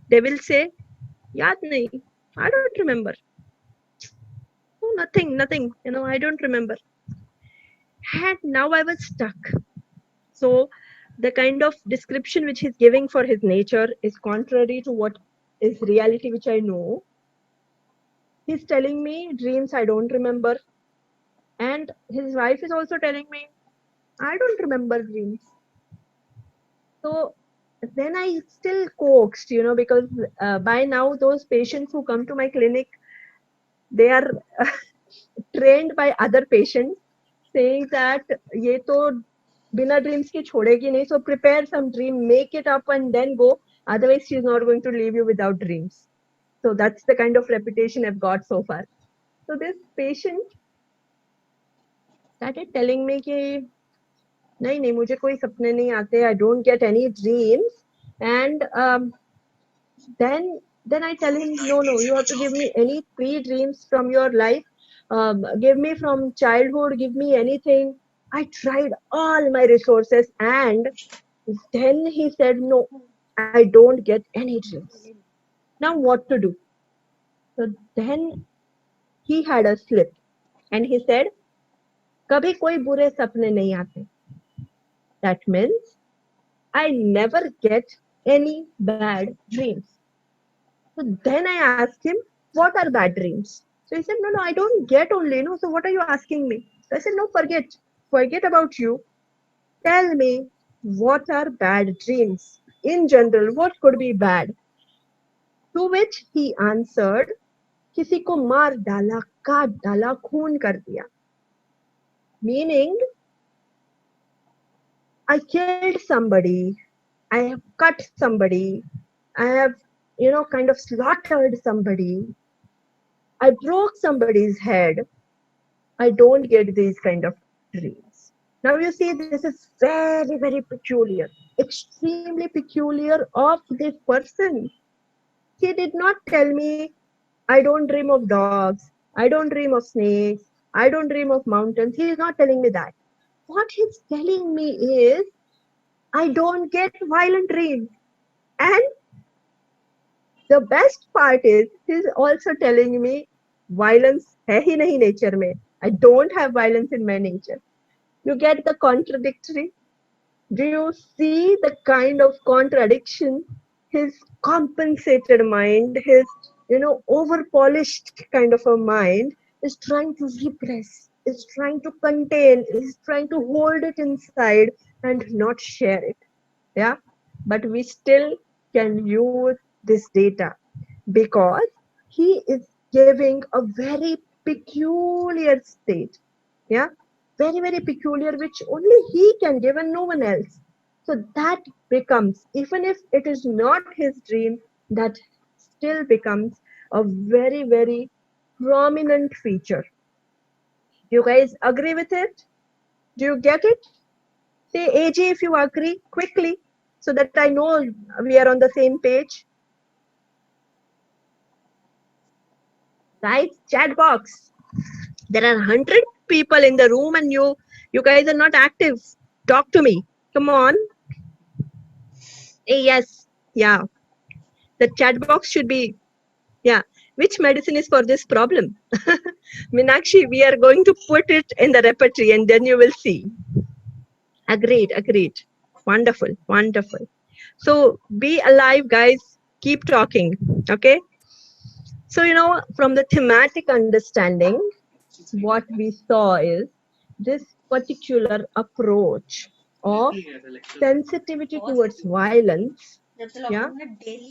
S1: they will say, "Yaad nahi, I don't remember. Oh, nothing. I don't remember." And now I was stuck. So the kind of description which he's giving for his nature is contrary to what is reality, which I know. He's telling me dreams I don't remember. And his wife is also telling me, I don't remember dreams. So then I still coaxed, because by now those patients who come to my clinic, they are trained by other patients saying that ye to bina dreams ki chhodegi nahi, so prepare some dream, make it up and then go. Otherwise, she's not going to leave you without dreams. So that's the kind of reputation I've got so far. So this patient started telling me कि नहीं मुझे कोई सपने नहीं आते, I don't get any dreams. And then I tell him, no, you have to give me any 3 dreams from your life. Give me from childhood, give me anything. I tried all my resources, and then he said, no, I don't get any dreams. Now what to do? So then he had a slip, and he said, कभी कोई बुरे सपने नहीं आते. That means I never get any bad dreams. So then I asked him, what are bad dreams? So he said, no, I don't get only. No, so what are you asking me? So I said, no, forget about you. Tell me, what are bad dreams? In general, what could be bad? To which he answered, किसी को मार डाला, काट डाला, खून कर दिया. Meaning, I killed somebody, I have cut somebody, I have, kind of slaughtered somebody, I broke somebody's head. I don't get these kind of dreams. Now you see, this is very, very peculiar, extremely peculiar of this person. He did not tell me, I don't dream of dogs, I don't dream of snakes, I don't dream of mountains. He is not telling me that. What he's telling me is, I don't get violent dreams. And the best part is he's also telling me violence hai hi nahi nature mein. I don't have violence in my nature. You get the contradictory? Do you see the kind of contradiction? His compensated mind, his over polished kind of a mind is trying to repress, is trying to contain, is trying to hold it inside and not share it. Yeah, but we still can use this data because he is giving a very peculiar state. Yeah, very, very peculiar, which only he can give and no one else. So that becomes, even if it is not his dream, that still becomes a very, very prominent feature. You guys agree with it? Do you get it? Say AJ if you agree quickly so that I know we are on the same page. Right? Chat box. There are 100 people in the room and you guys are not active. Talk to me. Come on. Yes. Yeah. The chat box should be, yeah. Which medicine is for this problem? Meenakshi, we are going to put it in the repertory and then you will see. Agreed. Agreed. Wonderful. Wonderful. So be alive, guys. Keep talking. Okay. So, from the thematic understanding, what we saw is this particular approach of sensitivity towards violence, yeah,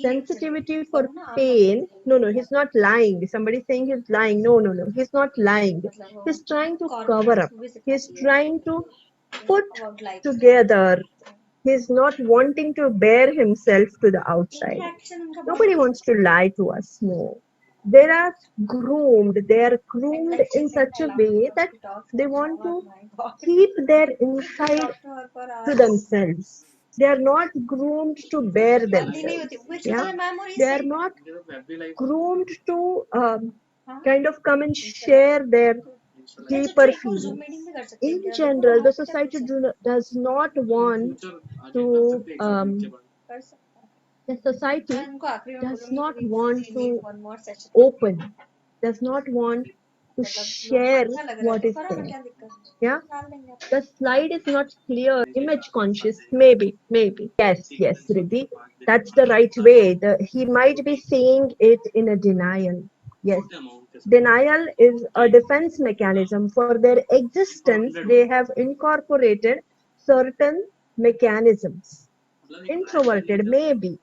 S1: sensitivity for pain. No, he's not lying. Somebody saying he's lying. No, he's not lying. He's trying to cover up. He's trying to put together. He's not wanting to bear himself to the outside. Nobody wants to lie to us. No. They are groomed. They are groomed in such a way that they want to keep their inside to themselves. They are not groomed to bear themselves. Yeah, they are not groomed to kind of come and share their deeper feelings. In general, the society does not want to. The society does not want to open, does not want to share what is there. Yeah, the slide is not clear. Image conscious, maybe. Yes, Riddhi, that's the right way. He might be saying it in a denial. Yes, denial is a defense mechanism. For their existence, they have incorporated certain mechanisms. Introverted, maybe.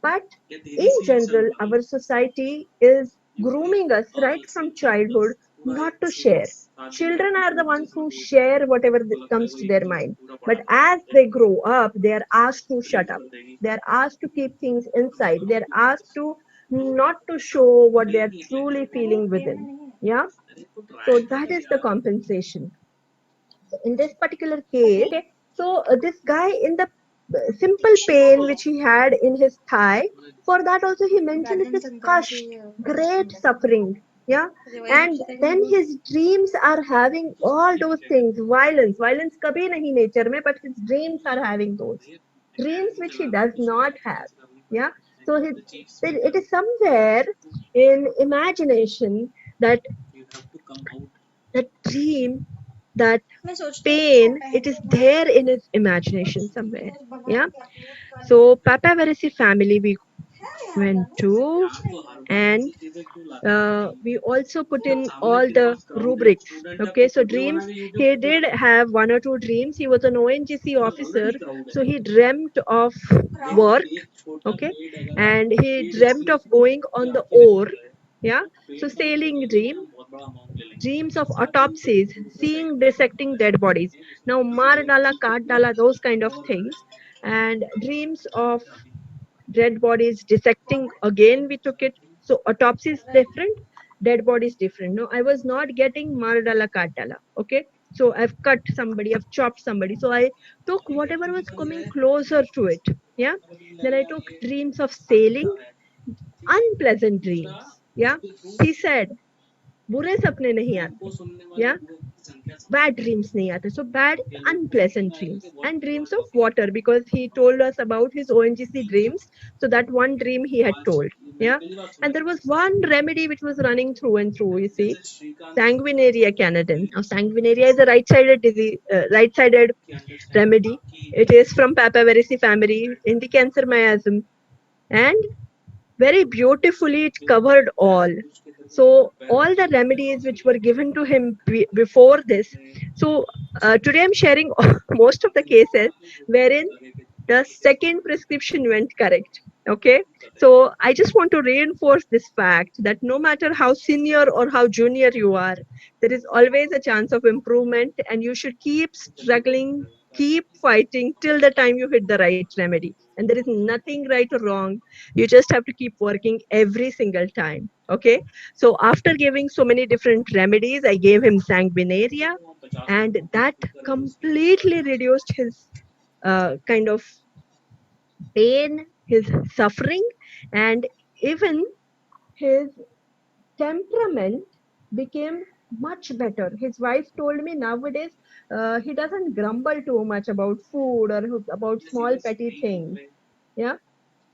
S1: But in general, our society is grooming us right from childhood not to share. Children are the ones who share whatever comes to their mind. But as they grow up, they are asked to shut up. They are asked to keep things inside. They are asked to not to show what they are truly feeling within. Yeah. So that is the compensation. So in this particular case, okay, so this guy in the simple pain which he had in his thigh, for that also he mentioned it is crushed, great suffering. Yeah, and then his dreams are having all those things, violence kabhi nahi nature mein, but his dreams are having those dreams which he does not have. Yeah, so it is somewhere in imagination that dream, that pain, it is there in his imagination somewhere. Yeah. So Papa Veresi family we went to, and we also put in all the rubrics. Okay, so dreams, he did have one or two dreams. He was an ONGC officer, so he dreamt of work. Okay, and he dreamt of going on the oar. Yeah, so sailing dream, dreams of autopsies, seeing dissecting dead bodies. Now, mar dala, kaat dala, those kind of things. And dreams of dead bodies dissecting, again, we took it. So, autopsy is different, dead body is different. No, I was not getting mar dala, kaat dala. Okay. So, I've cut somebody, I've chopped somebody. So, I took whatever was coming closer to it. Yeah. Then I took dreams of sailing, unpleasant dreams. Yeah. He said, बुरे सपने नहीं आते, या bad dreams nahi aate. So bad unpleasant dreams, and dreams of water, because he told us about his ONGC dreams. So that one dream he had told, yeah. And there was one remedy which was running through and through, you see, Sanguinaria Canadens. Now Sanguinaria is a right-sided disease, right-sided remedy. It is from Papaverisi family in the cancer miasm, and very beautifully it covered all. So all the remedies which were given to him before this. So today I'm sharing most of the cases wherein the second prescription went correct. Okay, so I just want to reinforce this fact that no matter how senior or how junior you are, there is always a chance of improvement, and you should keep struggling, keep fighting till the time you hit the right remedy. And there is nothing right or wrong, you just have to keep working every single time. Okay, so after giving so many different remedies, I gave him sanguinaria, and that completely reduced his kind of pain, his suffering, and even his temperament became much better. His wife told me nowadays he doesn't grumble too much about food or about small petty things. Yeah,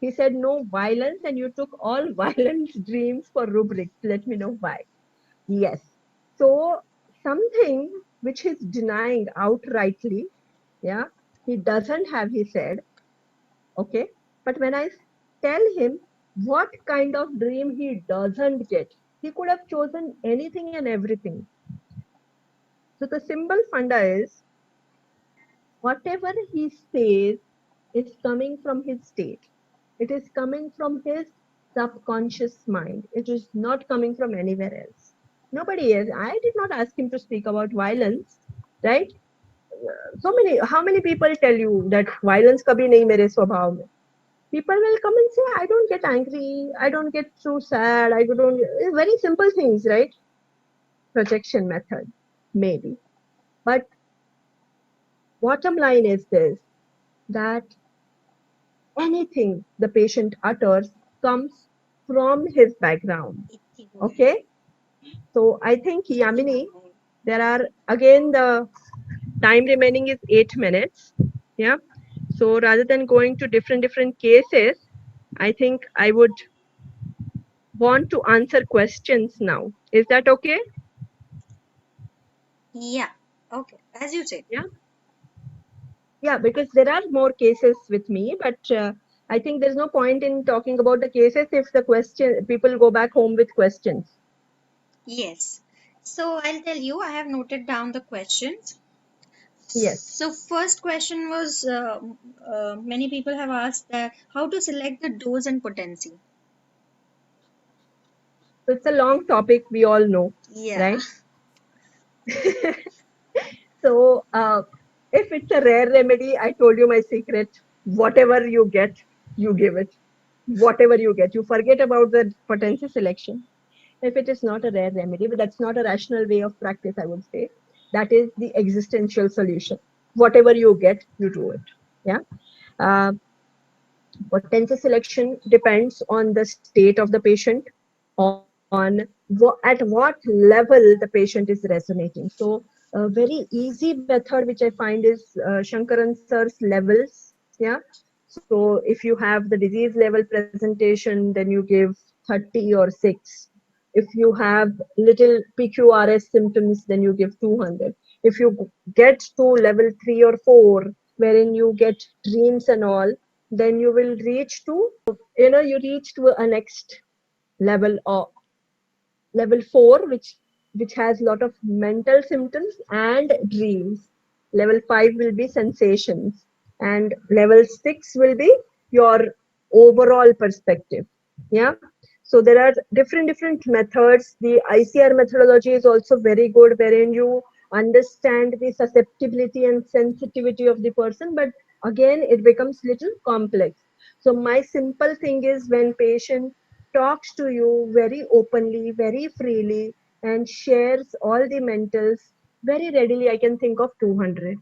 S1: he said no violence, and you took all violence dreams for rubrics. Let me know why. Yes. So something which he's denying outrightly, yeah, he doesn't have, he said, okay. But when I tell him what kind of dream he doesn't get, he could have chosen anything and everything. So the simple funda is whatever he says is coming from his state. It is coming from his subconscious mind. It is not coming from anywhere else. Nobody is. I did not ask him to speak about violence, right? So many, how many people tell you that violence kabhi nahi mere swabhav mein? People will come and say, I don't get angry, I don't get so sad, I don't, very simple things, right? Projection method, maybe. But bottom line is this, that anything the patient utters comes from his background. Okay? So I think, Yamini, there are again the time remaining is 8 minutes. Yeah. So rather than going to different cases, I think I would want to answer questions now. Is that okay?
S2: Yeah. Okay. As you said.
S1: Yeah. Yeah, because there are more cases with me, but I think there's no point in talking about the cases if the question people go back home with questions.
S2: Yes. So I'll tell you, I have noted down the questions.
S1: Yes.
S2: So first question was, many people have asked that how to select the dose and potency.
S1: So it's a long topic, we all know,
S2: Yeah.
S1: right? So if it's a rare remedy, I told you my secret. Whatever you get, you give it. Whatever you get, you forget about the potency selection. If it is not a rare remedy, but that's not a rational way of practice, I would say. That is the existential solution. Whatever you get, you do it. Yeah. Uh, Potency selection depends on the state of the patient, on at what level the patient is resonating. So a very easy method which I find is Shankaran sir's levels. Yeah. So if you have the disease level presentation, then you give 30 or 6. If you have little PQRS symptoms, then you give 200. If you get to level 3 or 4, wherein you get dreams and all, then you will reach to, you reach to a next level, of level 4, which has lot of mental symptoms and dreams. Level 5 will be sensations, and level 6 will be your overall perspective. Yeah. So there are different methods. The ICR methodology is also very good, wherein you understand the susceptibility and sensitivity of the person, but again it becomes little complex. So my simple thing is, when patient talks to you very openly, very freely, and shares all the mentals, very readily I can think of 200.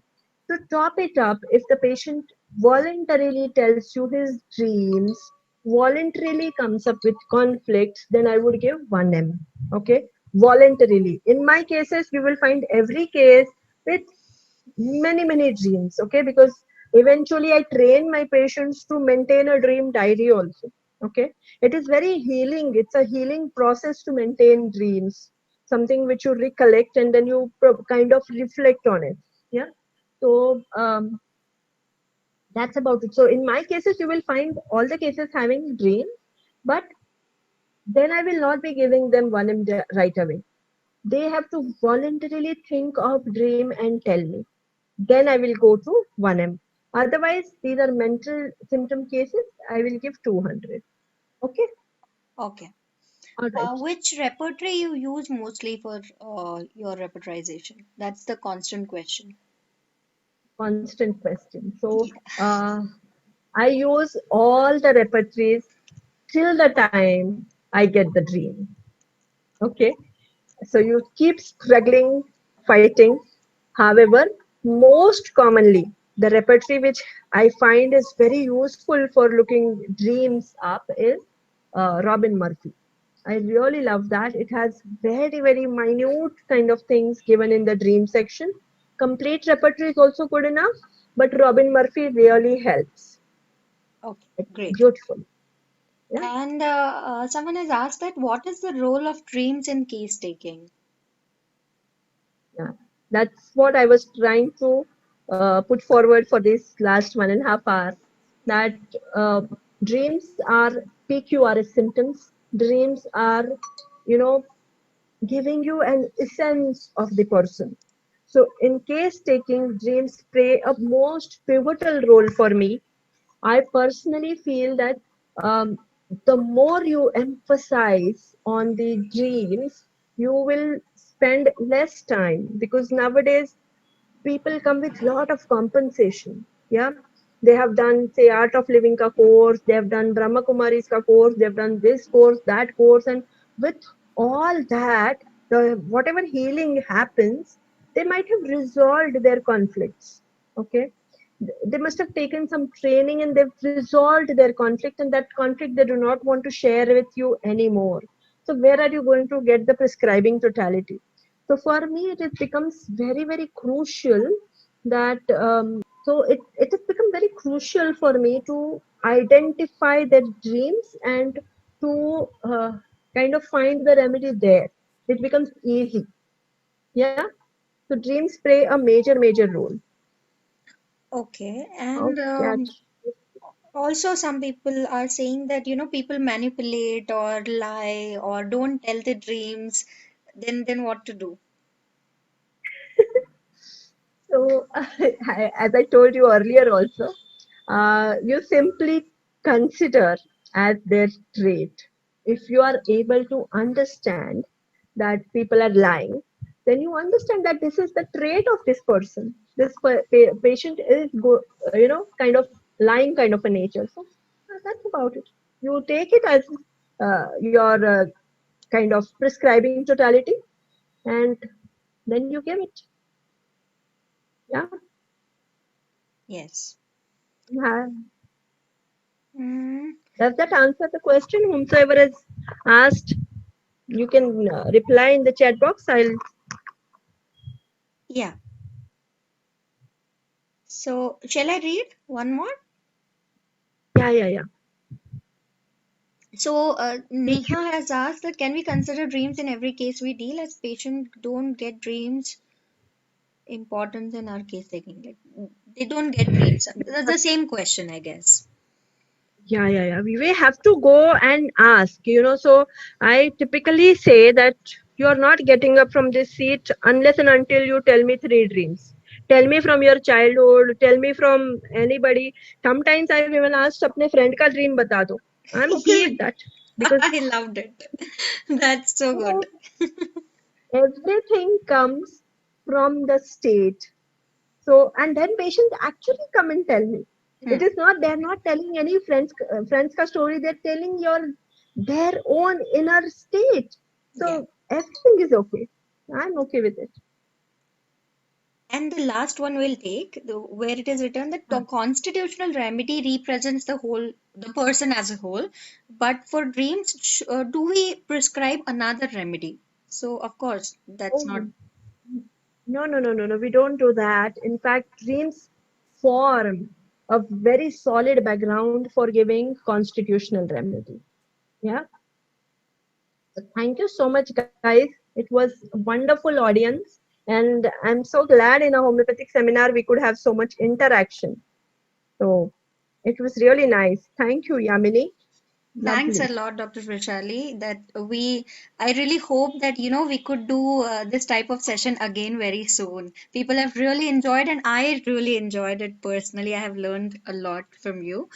S1: To top it up, if the patient voluntarily tells you his dreams, voluntarily comes up with conflicts, then I would give 1M. Okay. voluntarily. In my cases, you will find every case with many dreams, okay? Because eventually I train my patients to maintain a dream diary also, okay? It is very healing. It's a healing process to maintain dreams, something which you recollect and then you kind of reflect on it. Yeah. So that's about it. So in my cases, you will find all the cases having dreams, but then I will not be giving them 1M right away. They have to voluntarily think of dream and tell me. Then I will go to 1M. Otherwise, these are mental symptom cases. I will give 200. Okay.
S2: Okay.
S1: All right.
S2: Which repertory you use mostly for your repertorization? That's the constant question.
S1: Constant question. So
S2: Yeah.
S1: I use all the repertories till the time I get the dream. Okay. So you keep struggling, fighting. However, most commonly, the repertory which I find is very useful for looking dreams up is Robin Murphy. I really love that. It has very minute kind of things given in the dream section. Complete repertory is also good enough, but Robin Murphy really helps.
S2: Okay,
S1: It's
S2: great.
S1: beautiful. Yeah.
S2: And someone has asked that what is the role of dreams in case taking?
S1: Yeah, that's what I was trying to put forward for this last 1.5 hours. That uh, dreams are PQRS symptoms. Dreams are, you know, giving you an essence of the person. So, in case taking, dreams play a most pivotal role for me. I personally feel that um, the more you emphasize on the dreams, you will spend less time, because nowadays people come with lot of compensation. Yeah, they have done, say, Art of Living ka course, they have done Brahma Kumaris ka course, they have done this course, that course, and with all that, the whatever healing happens, they might have resolved their conflicts. Okay, they must have taken some training and they've resolved their conflict, and that conflict they do not want to share with you anymore. So where are you going to get the prescribing totality? So for me, it becomes very crucial that it has become very crucial for me to identify their dreams and to kind of find the remedy there. It becomes easy. Yeah. So dreams play a major role.
S2: Okay,
S1: How
S2: and
S1: catch.
S2: also some people are saying that people manipulate or lie or don't tell the dreams. Then what to do?
S1: So, as I told you earlier, also, you simply consider as their trait. If you are able to understand that people are lying, then you understand that this is the trait of this person. This patient is, kind of lying kind of a nature. So, that's about it. You take it as your kind of prescribing totality, and then you give it. Yeah.
S2: Yes.
S1: Yeah.
S2: Mm,
S1: Does that answer the question? Whomsoever has asked, you can reply in the chat box. I'll.
S2: yeah. So shall I read one more?
S1: Yeah.
S2: So
S1: PQ.
S2: Neha has asked that can we consider dreams in every case we deal, as patients don't get dreams importance in our case taking, like they don't get dreams. That's the same question, I guess.
S1: Yeah. We have to go and ask. So I typically say that you are not getting up from this seat unless and until you tell me 3 dreams. Tell me from your childhood. Tell me from anybody. Sometimes I've even asked, अपने friend का dream बता दो. I'm okay with that, because
S2: I loved it. That's so good.
S1: everything comes from the state. So, and then patients actually come and tell me. It
S2: Hmm.
S1: is not, they're not telling any friends ka story, they're telling their own inner state.
S2: Yeah.
S1: So, everything is okay. I'm okay with it.
S2: And the last one we'll take, where it is written that the constitutional remedy represents the person as a whole. But for dreams, do we prescribe another remedy? So of course, that's not.
S1: Oh, no. We don't do that. In fact, dreams form a very solid background for giving constitutional remedy. Yeah. So thank you so much, guys. It was a wonderful audience. And I'm so glad in a homeopathic seminar we could have so much interaction. So it was really nice. Thank you, Yamini.
S2: Thanks a
S1: Lovely.
S2: lot, Dr. Vishali. I really hope that, we could do this type of session again very soon. People have really enjoyed, and I really enjoyed it personally. I have learned a lot from you.